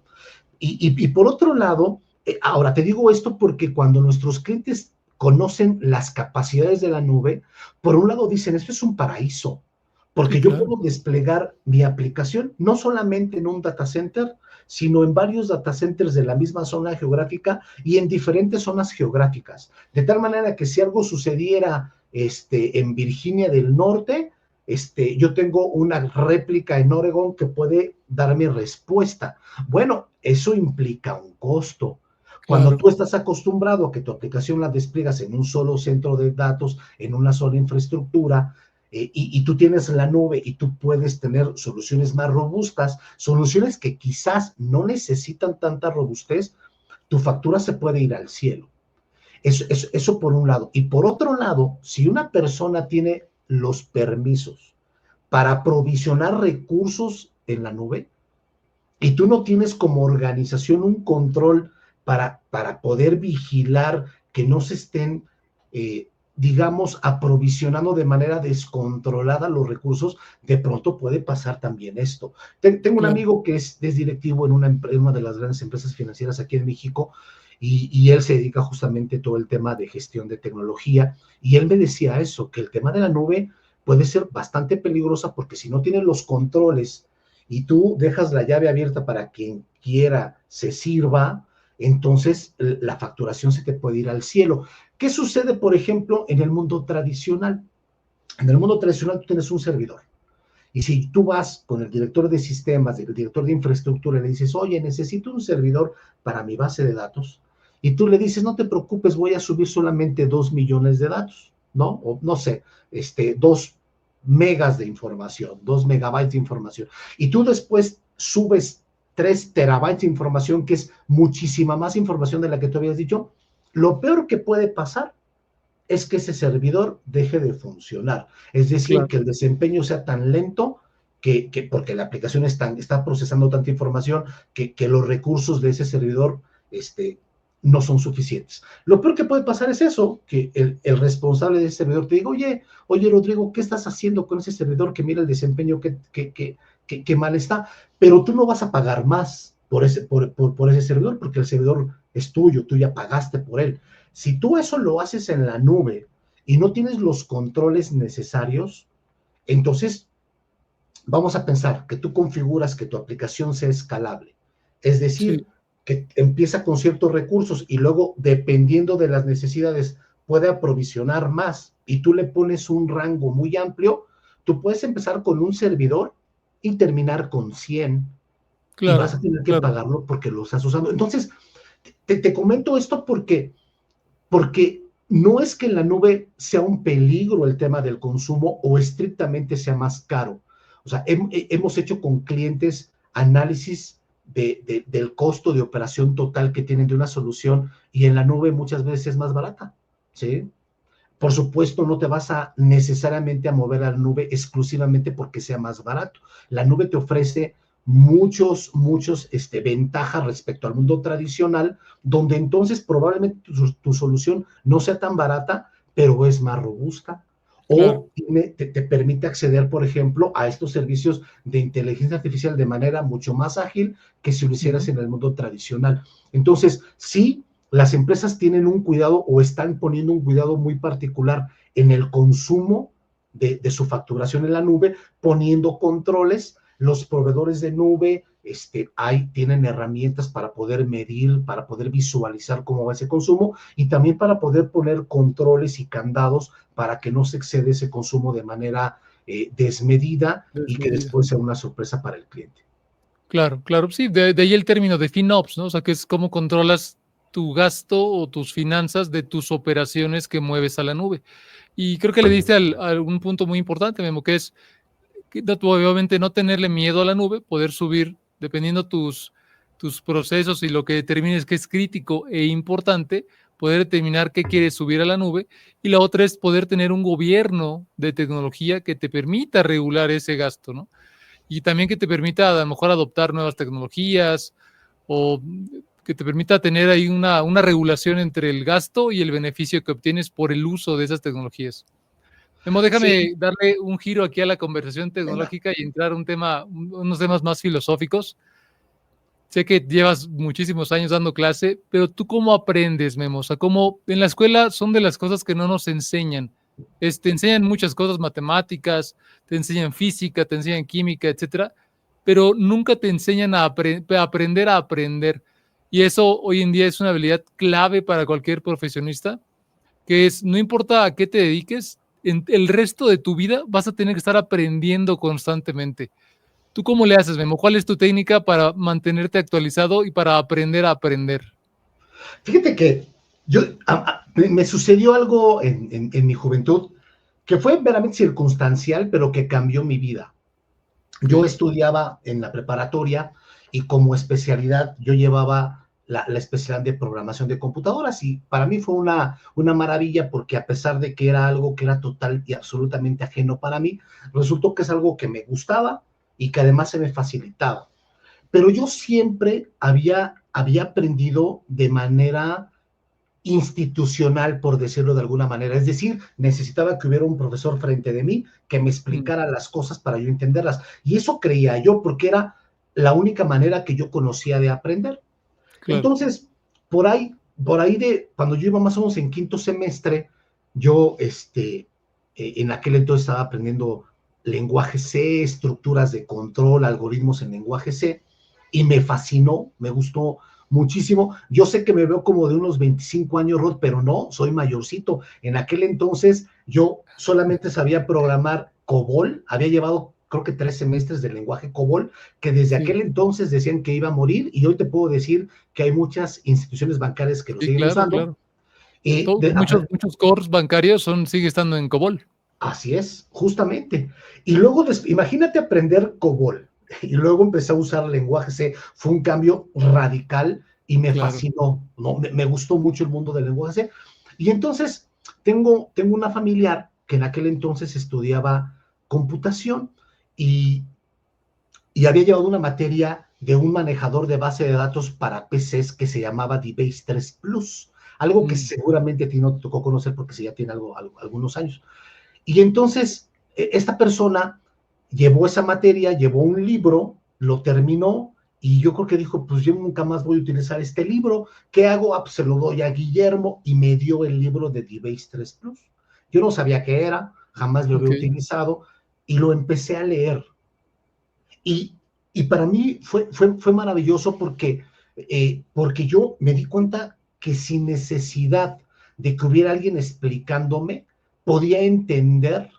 Y por otro lado, ahora te digo esto porque cuando nuestros clientes conocen las capacidades de la nube, por un lado dicen, esto es un paraíso, Sí, porque yo claro, puedo desplegar mi aplicación no solamente en un data center, sino en varios data centers de la misma zona geográfica y en diferentes zonas geográficas. De tal manera que si algo sucediera en Virginia del Norte, yo tengo una réplica en Oregon que puede darme respuesta. Bueno, eso implica un costo. Cuando claro. tú estás acostumbrado a que tu aplicación la despliegas en un solo centro de datos, en una sola infraestructura, y tú tienes la nube y tú puedes tener soluciones más robustas, soluciones que quizás no necesitan tanta robustez, tu factura se puede ir al cielo. Eso por un lado. Y por otro lado, si una persona tiene los permisos para aprovisionar recursos en la nube, y tú no tienes como organización un control para poder vigilar que no se estén, digamos, aprovisionando de manera descontrolada los recursos, de pronto puede pasar también esto. Tengo un Claro. amigo que es directivo en una de las grandes empresas financieras aquí en México, y él se dedica justamente a todo el tema de gestión de tecnología, y él me decía eso, que el tema de la nube puede ser bastante peligrosa porque si no tienes los controles y tú dejas la llave abierta para quien quiera se sirva, entonces la facturación se te puede ir al cielo. ¿Qué sucede, por ejemplo, en el mundo tradicional? En el mundo tradicional tú tienes un servidor. Y si tú vas con el director de sistemas, el director de infraestructura, y le dices, oye, necesito un servidor para mi base de datos, y tú le dices, no te preocupes, voy a subir solamente 2 millones de datos, ¿no? O no sé, 2 megas de información, 2 megabytes de información, y tú después subes 3 terabytes de información, que es muchísima más información de la que tú habías dicho, lo peor que puede pasar es que ese servidor deje de funcionar. Es decir, Claro, que el desempeño sea tan lento porque la aplicación está procesando tanta información que los recursos de ese servidor no son suficientes. Lo peor que puede pasar es eso, que el responsable de ese servidor te diga, oye, Rodrigo, ¿qué estás haciendo con ese servidor? Que mira el desempeño que mal está, pero tú no vas a pagar más por ese servidor, porque el servidor es tuyo, tú ya pagaste por él. Si tú eso lo haces en la nube y no tienes los controles necesarios, entonces vamos a pensar que tú configuras que tu aplicación sea escalable. Es decir, sí, que empieza con ciertos recursos y luego, dependiendo de las necesidades, puede aprovisionar más y tú le pones un rango muy amplio, tú puedes empezar con un servidor y terminar con 100 y vas claro, a tener que claro. pagarlo porque lo estás usando. Entonces, te comento esto porque no es que en la nube sea un peligro el tema del consumo o estrictamente sea más caro. O sea, hemos hecho con clientes análisis del costo de operación total que tienen de una solución y en la nube muchas veces es más barata, ¿sí? Por supuesto, no te vas a necesariamente a mover a la nube exclusivamente porque sea más barato. La nube te ofrece muchos ventajas respecto al mundo tradicional, donde entonces probablemente tu solución no sea tan barata, pero es más robusta. Claro, O te permite acceder, por ejemplo, a estos servicios de inteligencia artificial de manera mucho más ágil que si lo hicieras ujú, en el mundo tradicional. Entonces, sí, las empresas tienen un cuidado o están poniendo un cuidado muy particular en el consumo de su facturación en la nube, poniendo controles. Los proveedores de nube tienen herramientas para poder medir, para poder visualizar cómo va ese consumo y también para poder poner controles y candados para que no se excede ese consumo de manera desmedida y que desmedida. después sea una sorpresa para el cliente. Claro, claro, sí, de ahí el término de FinOps, ¿no? O sea, que es cómo controlas tu gasto o tus finanzas de tus operaciones que mueves a la nube. Y creo que le diste a algún punto muy importante, Memo, que es que obviamente no tenerle miedo a la nube, poder subir, dependiendo tus procesos y lo que determines que es crítico e importante, poder determinar qué quieres subir a la nube. Y la otra es poder tener un gobierno de tecnología que te permita regular ese gasto, ¿no? Y también que te permita a lo mejor adoptar nuevas tecnologías o que te permita tener ahí una regulación entre el gasto y el beneficio que obtienes por el uso de esas tecnologías. Memo, Sí, déjame darle un giro aquí a la conversación venga. tecnológica y entrar a unos temas más filosóficos. Sé que llevas muchísimos años dando clase, pero ¿tú cómo aprendes, Memo? O sea, ¿cómo en la escuela son de las cosas que no nos enseñan? Te enseñan muchas cosas, matemáticas, te enseñan física, te enseñan química, etcétera, pero nunca te enseñan a aprender a aprender. Y eso hoy en día es una habilidad clave para cualquier profesionista, que es, no importa a qué te dediques, en el resto de tu vida vas a tener que estar aprendiendo constantemente. ¿Tú cómo le haces, Memo? ¿Cuál es tu técnica para mantenerte actualizado y para aprender a aprender? Fíjate que me sucedió algo en mi juventud que fue veramente circunstancial, pero que cambió mi vida. Yo Ok. estudiaba en la preparatoria y como especialidad yo llevaba la especialidad de programación de computadoras y para mí fue una maravilla porque a pesar de que era algo que era total y absolutamente ajeno para mí, resultó que es algo que me gustaba y que además se me facilitaba. Pero yo siempre había aprendido de manera institucional, por decirlo de alguna manera. Es decir, necesitaba que hubiera un profesor frente de mí que me Mm, explicara las cosas para yo entenderlas. Y eso creía yo porque era la única manera que yo conocía de aprender. claro. Entonces, por ahí de cuando yo iba más o menos en quinto semestre, yo en aquel entonces estaba aprendiendo lenguaje C, estructuras de control, algoritmos en lenguaje C, y me fascinó, me gustó muchísimo. Yo sé que me veo como de unos 25 años, Rod, pero no, soy mayorcito. En aquel entonces yo solamente sabía programar COBOL, había llevado creo que 3 semestres de lenguaje COBOL, que desde Sí, aquel entonces decían que iba a morir, y hoy te puedo decir que hay muchas instituciones bancarias que lo sí, siguen claro, usando. claro. Muchos cores bancarios sigue estando en COBOL. Así es, justamente. Y luego, imagínate aprender COBOL, y luego empecé a usar lenguaje C. Fue un cambio radical y me Claro. fascinó, ¿no? Me gustó mucho el mundo del lenguaje C. Y entonces tengo una familiar que en aquel entonces estudiaba computación y, y había llevado una materia de un manejador de base de datos para PCs que se llamaba DBase 3 Plus, algo que Mm, seguramente a ti no te tocó conocer porque si ya tiene algunos años. Y entonces esta persona llevó esa materia, llevó un libro, lo terminó y yo creo que dijo, pues yo nunca más voy a utilizar este libro, ¿qué hago? Ah, pues se lo doy a Guillermo y me dio el libro de DBase 3 Plus. Yo no sabía qué era, jamás lo había ok, utilizado y lo empecé a leer. Y, y para mí fue maravilloso porque yo me di cuenta que sin necesidad de que hubiera alguien explicándome, podía entender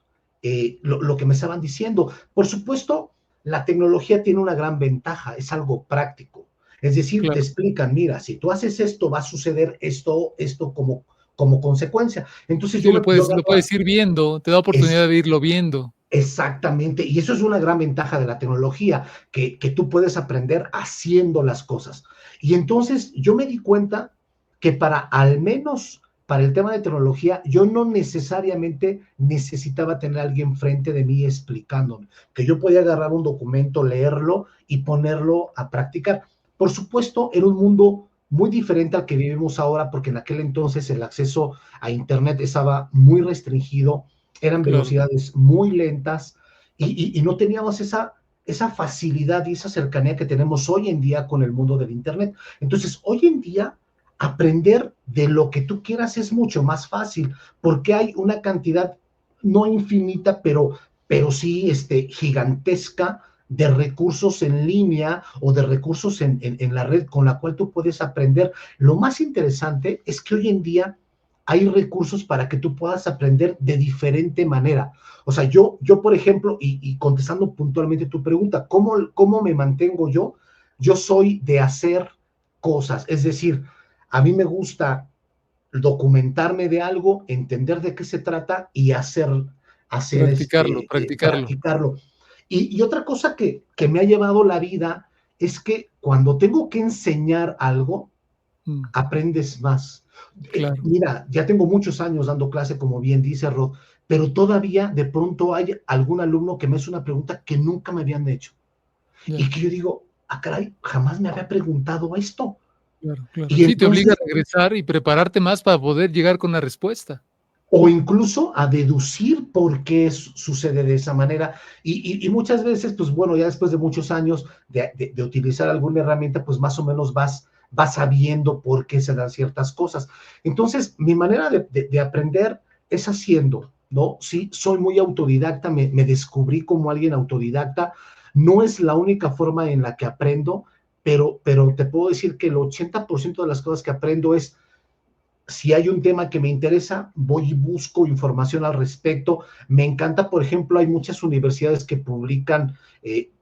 lo que me estaban diciendo. Por supuesto, la tecnología tiene una gran ventaja, es algo práctico. Es decir, te claro. explican, mira, si tú haces esto, va a suceder esto como consecuencia. Entonces Sí, yo lo agarro, puedes ir viendo, te da oportunidad es, de irlo viendo. exactamente, y eso es una gran ventaja de la tecnología, que tú puedes aprender haciendo las cosas. Y entonces yo me di cuenta que al menos para el tema de tecnología, yo no necesariamente necesitaba tener a alguien frente de mí explicándome, que yo podía agarrar un documento, leerlo y ponerlo a practicar. Por supuesto, era un mundo muy diferente al que vivimos ahora, porque en aquel entonces el acceso a Internet estaba muy restringido, eran Claro. velocidades muy lentas y no teníamos esa facilidad y esa cercanía que tenemos hoy en día con el mundo del Internet. Entonces, hoy en día, aprender de lo que tú quieras es mucho más fácil porque hay una cantidad no infinita, pero sí gigantesca de recursos en línea o de recursos en la red con la cual tú puedes aprender. Lo más interesante es que hoy en día hay recursos para que tú puedas aprender de diferente manera. O sea, yo por ejemplo, y contestando puntualmente tu pregunta, ¿cómo me mantengo yo? yo soy de hacer cosas, es decir, a mí me gusta documentarme de algo, entender de qué se trata y Practicarlo. practicarlo. Y otra cosa que me ha llevado la vida es que cuando tengo que enseñar algo, Mm, aprendes más. claro, Mira, ya tengo muchos años dando clase, como bien dice Rod, pero todavía de pronto hay algún alumno que me hace una pregunta que nunca me habían hecho y ya, que yo digo, ah, caray, jamás me había preguntado esto. claro, claro. Y Sí, te obliga entonces, a regresar y prepararte más para poder llegar con la respuesta. o incluso a deducir por qué sucede de esa manera. Y muchas veces, pues bueno, ya después de muchos años de utilizar alguna herramienta, pues más o menos vas sabiendo por qué se dan ciertas cosas. Entonces, mi manera de aprender es haciendo, ¿no? Sí, soy muy autodidacta, me descubrí como alguien autodidacta. No es la única forma en la que aprendo, pero te puedo decir que el 80% de las cosas que aprendo es si hay un tema que me interesa, voy y busco información al respecto. Me encanta, por ejemplo, hay muchas universidades que publican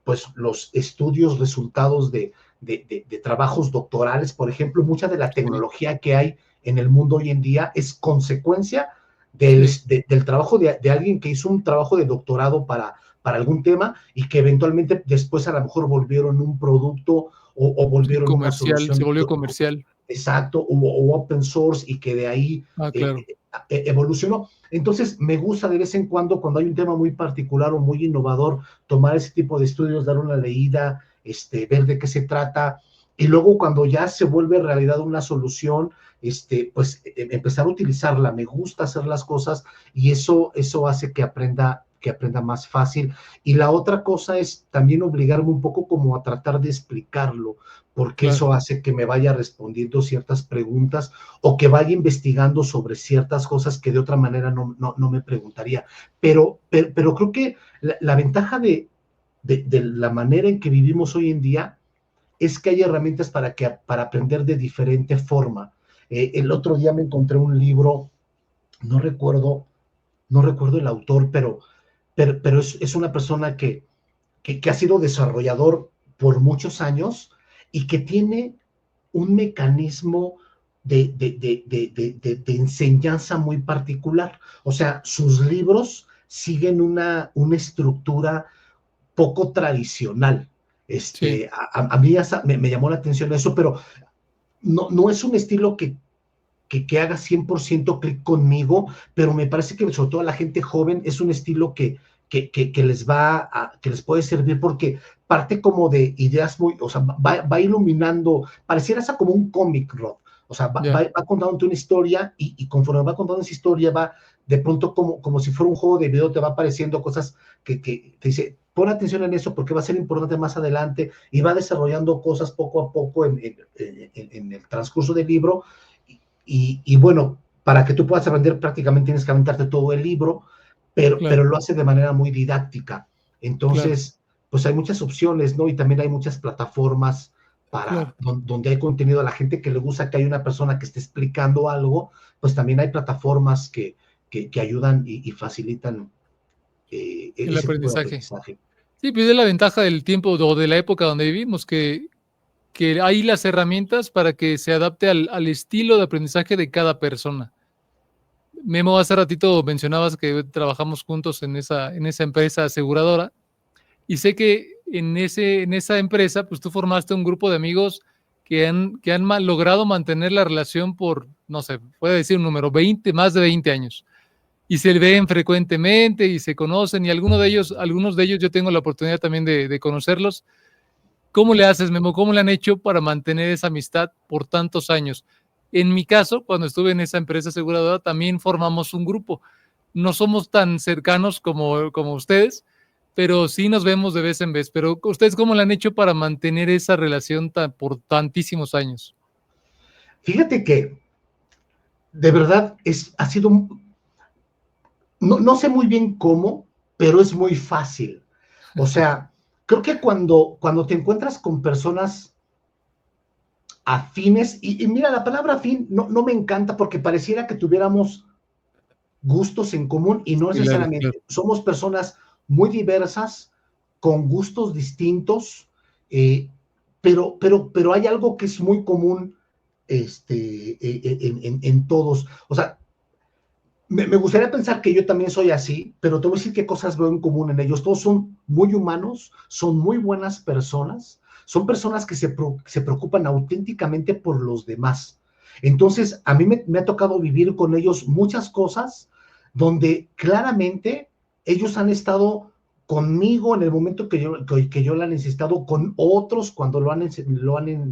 pues los estudios, resultados de trabajos doctorales. Por ejemplo, mucha de la Sí, tecnología que hay en el mundo hoy en día es consecuencia sí, del trabajo de alguien que hizo un trabajo de doctorado para algún tema y que eventualmente después a lo mejor volvieron un producto o sí, volvieron una comercial, se solución volvió comercial. exacto, o open source y que de ahí Ah, claro, evolucionó. Entonces, me gusta de vez en cuando hay un tema muy particular o muy innovador, tomar ese tipo de estudios, dar una leída, ver de qué se trata, y luego cuando ya se vuelve realidad una solución, pues empezar a utilizarla. Me gusta hacer las cosas y eso hace que aprenda más fácil. Y la otra cosa es también obligarme un poco como a tratar de explicarlo, porque claro, eso hace que me vaya respondiendo ciertas preguntas o que vaya investigando sobre ciertas cosas que de otra manera no me preguntaría. Pero creo que la ventaja de la manera en que vivimos hoy en día es que hay herramientas para aprender de diferente forma. El otro día me encontré un libro, no recuerdo, no recuerdo el autor, pero es una persona que ha sido desarrollador por muchos años y que tiene un mecanismo de enseñanza muy particular. O sea, sus libros siguen una estructura poco tradicional. sí, A mí me llamó la atención eso, pero no es un estilo que haga 100% clic conmigo, pero me parece que sobre todo a la gente joven es un estilo que que les puede servir porque parte como de ideas muy, o sea, va iluminando, pareciera esa como un cómic, Rob. O sea, ya, va contándote una historia y conforme va contando esa historia va de pronto como si fuera un juego de video, te va apareciendo cosas que te dice, pon atención en eso porque va a ser importante más adelante y va desarrollando cosas poco a poco en el transcurso del libro y bueno, para que tú puedas aprender prácticamente tienes que aventarte todo el libro, claro, pero lo hace de manera muy didáctica. claro, Entonces, pues hay muchas opciones, ¿no? Y también hay muchas plataformas claro. donde hay contenido a la gente que le gusta que hay una persona que esté explicando algo, pues también hay plataformas que ayudan y facilitan El ese tipo de aprendizaje. aprendizaje. Sí, pues es la ventaja del tiempo o de la época donde vivimos, que hay las herramientas para que se adapte al estilo de aprendizaje de cada persona. Memo, hace ratito mencionabas que trabajamos juntos en esa empresa aseguradora y sé que en esa empresa, pues tú formaste un grupo de amigos que han logrado mantener la relación por, no sé, puede decir un número, 20, más de 20 años. Y se ven frecuentemente y se conocen y algunos de ellos yo tengo la oportunidad también de conocerlos. ¿Cómo le haces, Memo? ¿Cómo le han hecho para mantener esa amistad por tantos años? En mi caso, cuando estuve en esa empresa aseguradora, también formamos un grupo. No somos tan cercanos como ustedes, pero sí nos vemos de vez en vez. Pero ¿ustedes cómo le han hecho para mantener esa relación por tantísimos años? Fíjate que de verdad ha sido, no sé muy bien cómo, pero es muy fácil. O sea, creo que cuando te encuentras con personas afines, y mira, la palabra afín no me encanta porque pareciera que tuviéramos gustos en común y no Similares, claro. necesariamente. Somos personas muy diversas, con gustos distintos, eh, pero hay algo que es muy común en todos. O sea, me gustaría pensar que yo también soy así, pero te voy a decir qué cosas veo en común en ellos. Todos son muy humanos, son muy buenas personas, son personas que se preocupan auténticamente por los demás. Entonces, a mí me ha tocado vivir con ellos muchas cosas donde claramente ellos han estado conmigo en el momento que yo la he necesitado, con otros cuando lo han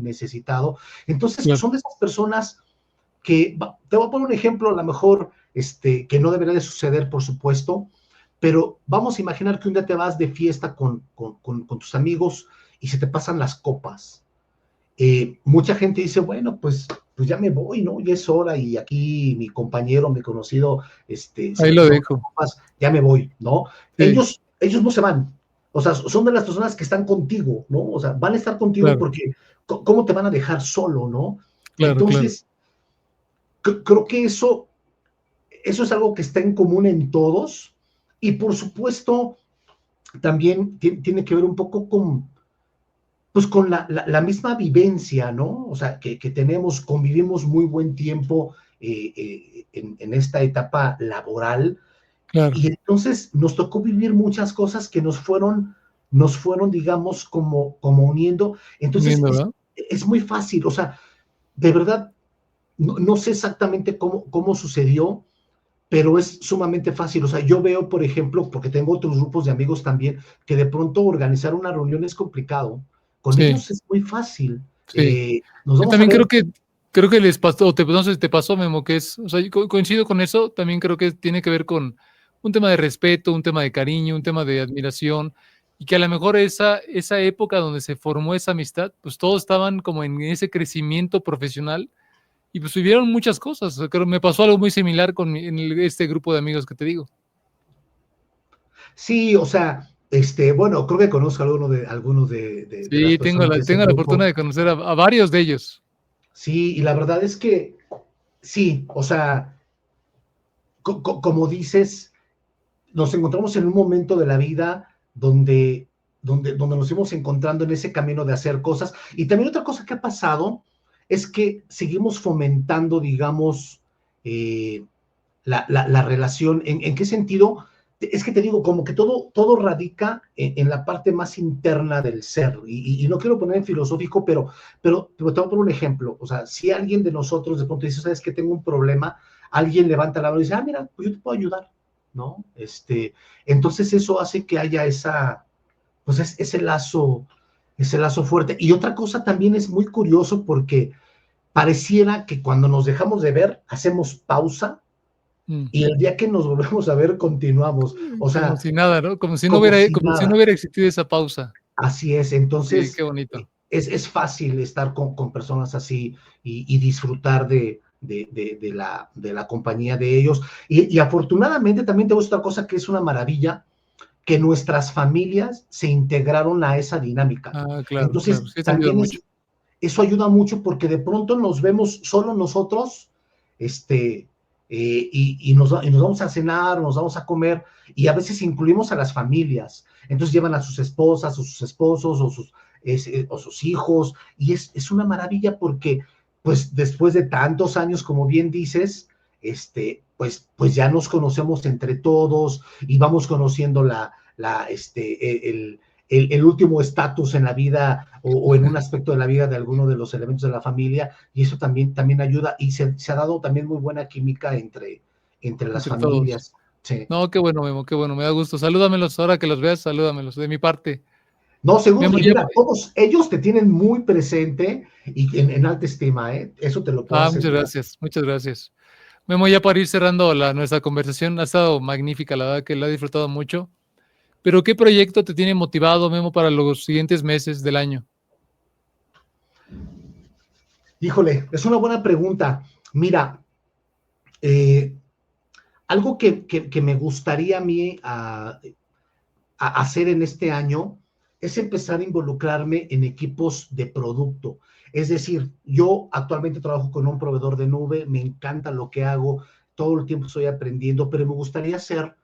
necesitado. Entonces, Claro. son de esas personas que, te voy a poner un ejemplo, a lo mejor, que no debería de suceder, por supuesto, pero vamos a imaginar que un día te vas de fiesta con tus amigos y se te pasan las copas. Mucha gente dice, bueno, pues ya me voy, ¿no? Ya es hora y aquí mi compañero, mi conocido, se Ahí me lo pasaron las dejo. copas, ya me voy, ¿no? Sí, Ellos no se van, o sea, son de las personas que están contigo, ¿no? O sea, van a estar contigo claro, porque, ¿cómo te van a dejar solo, no? claro, claro. Entonces, creo que eso es algo que está en común en todos y por supuesto también tiene que ver un poco pues con la misma vivencia, ¿no? O sea, que tenemos, convivimos muy buen tiempo en esta etapa laboral Claro. y entonces nos tocó vivir muchas cosas que nos fueron digamos, como uniendo. Entonces Entiendo, ¿verdad? es muy fácil, o sea, de verdad, no sé exactamente cómo sucedió, pero es sumamente fácil. O sea, yo veo, por ejemplo, porque tengo otros grupos de amigos también, que de pronto organizar una reunión es complicado. Con Sí, ellos es muy fácil. sí. Nos Yo vamos a también ver. creo que les pasó, no sé si te pasó, Memo, que es, o sea, yo coincido con eso, también creo que tiene que ver con un tema de respeto, un tema de cariño, un tema de admiración, y que a lo mejor esa época donde se formó esa amistad, pues todos estaban como en ese crecimiento profesional y pues vivieron muchas cosas. O sea, creo que me pasó algo muy similar este grupo de amigos que te digo. Sí, o sea, bueno, creo que conozco a algunos de las Sí, personas de ese tengo la fortuna grupo. de conocer a varios de ellos. Sí, y la verdad es que sí, o sea, como dices, nos encontramos en un momento de la vida donde nos fuimos encontrando en ese camino de hacer cosas. Y también otra cosa que ha pasado es que seguimos fomentando, digamos, eh, la relación. ¿En qué sentido? Es que te digo, como que todo radica en la parte más interna del ser. Y no quiero poner en filosófico, pero te voy a poner un ejemplo. O sea, si alguien de nosotros de pronto dice, ¿sabes qué? Tengo un problema, alguien levanta la mano y dice, mira, pues yo te puedo ayudar, ¿no? Entonces eso hace que haya pues ese lazo fuerte. Y otra cosa también es muy curioso porque pareciera que cuando nos dejamos de ver, hacemos pausa Mm. y el día que nos volvemos a ver, continuamos. O Como sea, si nada, ¿no? como si Como si no nada. hubiera existido esa pausa. Así es. Sí, Entonces, qué bonito. es fácil estar con personas así y disfrutar de la compañía de ellos. Y afortunadamente también tengo otra cosa que es una maravilla, que nuestras familias se integraron a esa dinámica. Ah, claro, claro. Entonces, Sí, eso ayuda también mucho. eso ayuda mucho porque de pronto nos vemos solo nosotros, y nos vamos a cenar, nos vamos a comer, y a veces incluimos a las familias. Entonces llevan a sus esposas o sus esposos o sus hijos, y es una maravilla porque, pues después de tantos años, como bien dices, pues ya nos conocemos entre todos y vamos conociendo el último estatus en la vida o en un aspecto de la vida de alguno de los elementos de la familia, y eso también ayuda, y se ha dado también muy buena química entre las Entre todos. familias. Sí. No, qué bueno, Memo, qué bueno, me da gusto. Salúdamelos, ahora que los veas, salúdamelos de mi parte. No, seguro, Memo, y mira, todos ellos te tienen muy presente y en alta estima, ¿eh? Eso te lo puedo muchas asegurar. gracias, muchas gracias. Memo, ya para ir cerrando nuestra conversación, ha estado magnífica, la verdad que la he disfrutado mucho. Pero ¿qué proyecto te tiene motivado, Memo, para los siguientes meses del año? Híjole, es una buena pregunta. Mira, eh, algo que me gustaría a mí a hacer en este año es empezar a involucrarme en equipos de producto. Es decir, yo actualmente trabajo con un proveedor de nube, me encanta lo que hago, todo el tiempo estoy aprendiendo, pero me gustaría ser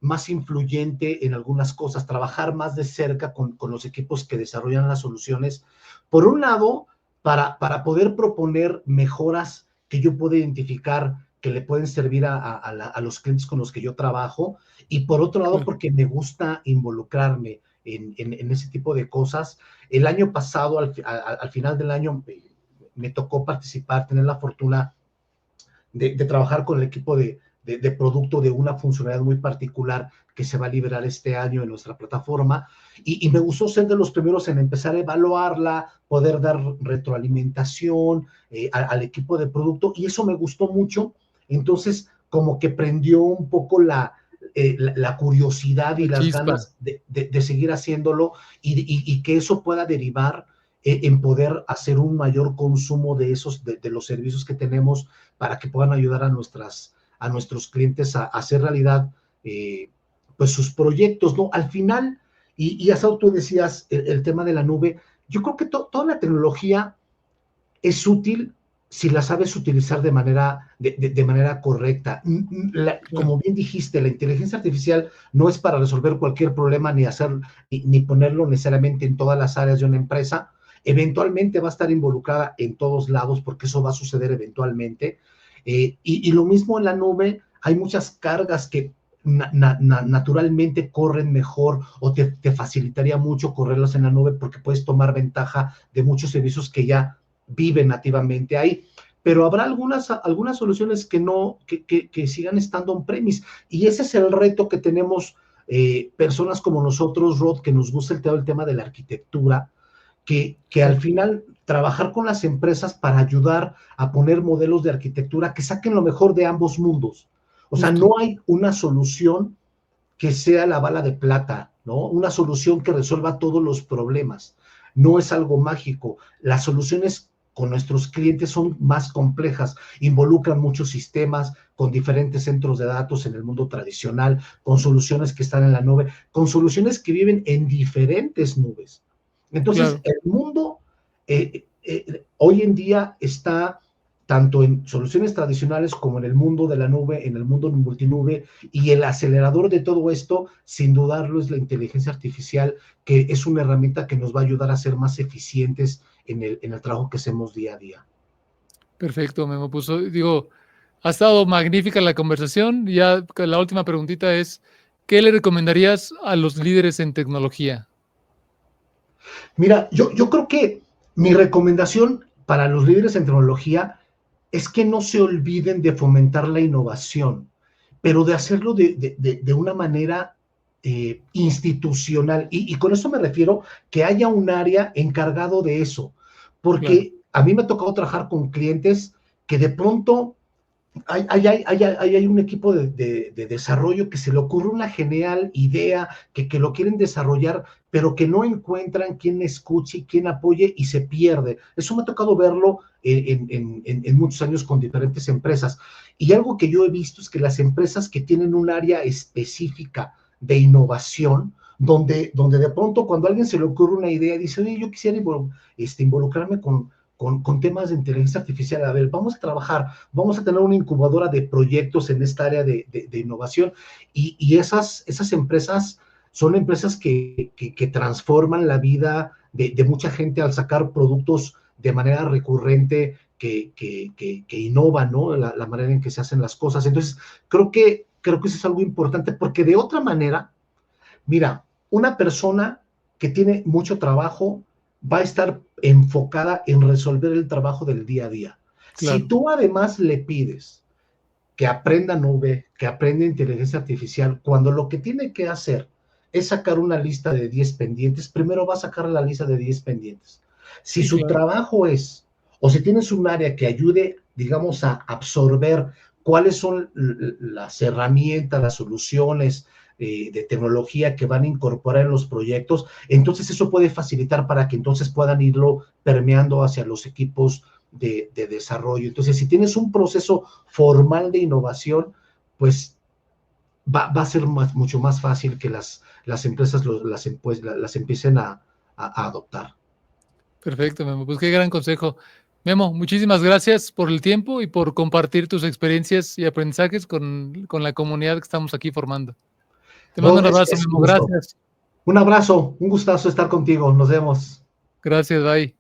más influyente en algunas cosas, trabajar más de cerca con los equipos que desarrollan las soluciones. Por un lado, para poder proponer mejoras que yo pueda identificar que le pueden servir a los clientes con los que yo trabajo, y por otro lado, Claro. porque me gusta involucrarme en ese tipo de cosas. El año pasado, al final del año, me tocó participar, tener la fortuna de trabajar con el equipo de producto de una funcionalidad muy particular que se va a liberar este año en nuestra plataforma, y me gustó ser de los primeros en empezar a evaluarla, poder dar retroalimentación al equipo de producto, y eso me gustó mucho. Entonces, como que prendió un poco la curiosidad y La las chispa. ganas de seguir haciéndolo, y que eso pueda derivar en poder hacer un mayor consumo de los servicios que tenemos, para que puedan ayudar a nuestros clientes a hacer realidad pues sus proyectos, ¿no? Al final, y hasta tú decías el tema de la nube, yo creo que toda la tecnología es útil si la sabes utilizar de manera correcta. Claro. Como bien dijiste, la inteligencia artificial no es para resolver cualquier problema ni ponerlo necesariamente en todas las áreas de una empresa. Eventualmente va a estar involucrada en todos lados, porque eso va a suceder eventualmente. Y lo mismo en la nube, hay muchas cargas que naturalmente corren mejor, o te facilitaría mucho correrlas en la nube, porque puedes tomar ventaja de muchos servicios que ya viven nativamente ahí. Pero habrá algunas soluciones que sigan estando on-premise, y ese es el reto que tenemos personas como nosotros, Rod, que nos gusta el tema de la arquitectura, que al Claro. final trabajar con las empresas para ayudar a poner modelos de arquitectura que saquen lo mejor de ambos mundos. O sea, Justo. no hay una solución que sea la bala de plata, ¿no? Una solución que resuelva todos los problemas. No es algo mágico. Las soluciones con nuestros clientes son más complejas, involucran muchos sistemas con diferentes centros de datos en el mundo tradicional, con soluciones que están en la nube, con soluciones que viven en diferentes nubes. Entonces, Claro. el mundo hoy en día está tanto en soluciones tradicionales como en el mundo de la nube, en el mundo multinube, y el acelerador de todo esto, sin dudarlo, es la inteligencia artificial, que es una herramienta que nos va a ayudar a ser más eficientes en el trabajo que hacemos día a día. Perfecto, Memo. Pues, digo, ha estado magnífica la conversación. Ya la última preguntita es, ¿qué le recomendarías a los líderes en tecnología? Mira, yo creo que mi recomendación para los líderes en tecnología es que no se olviden de fomentar la innovación, pero de hacerlo de una manera institucional. Y con eso me refiero que haya un área encargado de eso, Claro. porque a mí me ha tocado trabajar con clientes que de pronto hay un equipo de desarrollo que se le ocurre una genial idea, que lo quieren desarrollar, pero que no encuentran quién escuche, quién apoye, y se pierde. Eso me ha tocado verlo en muchos años con diferentes empresas. Y algo que yo he visto es que las empresas que tienen un área específica de innovación, donde de pronto cuando a alguien se le ocurre una idea, dice, oye, yo quisiera involucrarme con temas de inteligencia artificial. A ver, vamos a trabajar, vamos a tener una incubadora de proyectos en esta área de innovación, y esas empresas son empresas que transforman la vida de mucha gente al sacar productos de manera recurrente, que innovan, ¿no? La manera en que se hacen las cosas. Entonces, creo que eso es algo importante, porque de otra manera, mira, una persona que tiene mucho trabajo va a estar enfocada en resolver el trabajo del día a día. Si Claro. tú además le pides que aprenda nube, que aprenda inteligencia artificial, cuando lo que tiene que hacer es sacar una lista de 10 pendientes, primero va a sacar la lista de 10 pendientes. Si Sí, su claro. trabajo es, o si tienes un área que ayude, digamos, a absorber cuáles son las herramientas, las soluciones de tecnología que van a incorporar en los proyectos, entonces eso puede facilitar para que entonces puedan irlo permeando hacia los equipos de desarrollo. Entonces, si tienes un proceso formal de innovación, pues va a ser mucho más fácil que las empresas las empiecen a adoptar. Perfecto, Memo. Pues qué gran consejo. Memo, muchísimas gracias por el tiempo y por compartir tus experiencias y aprendizajes con la comunidad que estamos aquí formando. Te mando un abrazo, Es un Memo. gusto. Gracias. Un abrazo, un gustazo estar contigo. Nos vemos. Gracias, bye.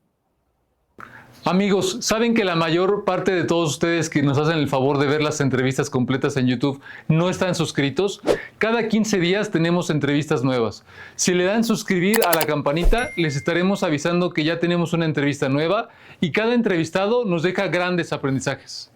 Amigos, ¿saben que la mayor parte de todos ustedes que nos hacen el favor de ver las entrevistas completas en YouTube no están suscritos? Cada 15 días tenemos entrevistas nuevas. Si le dan suscribir a la campanita, les estaremos avisando que ya tenemos una entrevista nueva y cada entrevistado nos deja grandes aprendizajes.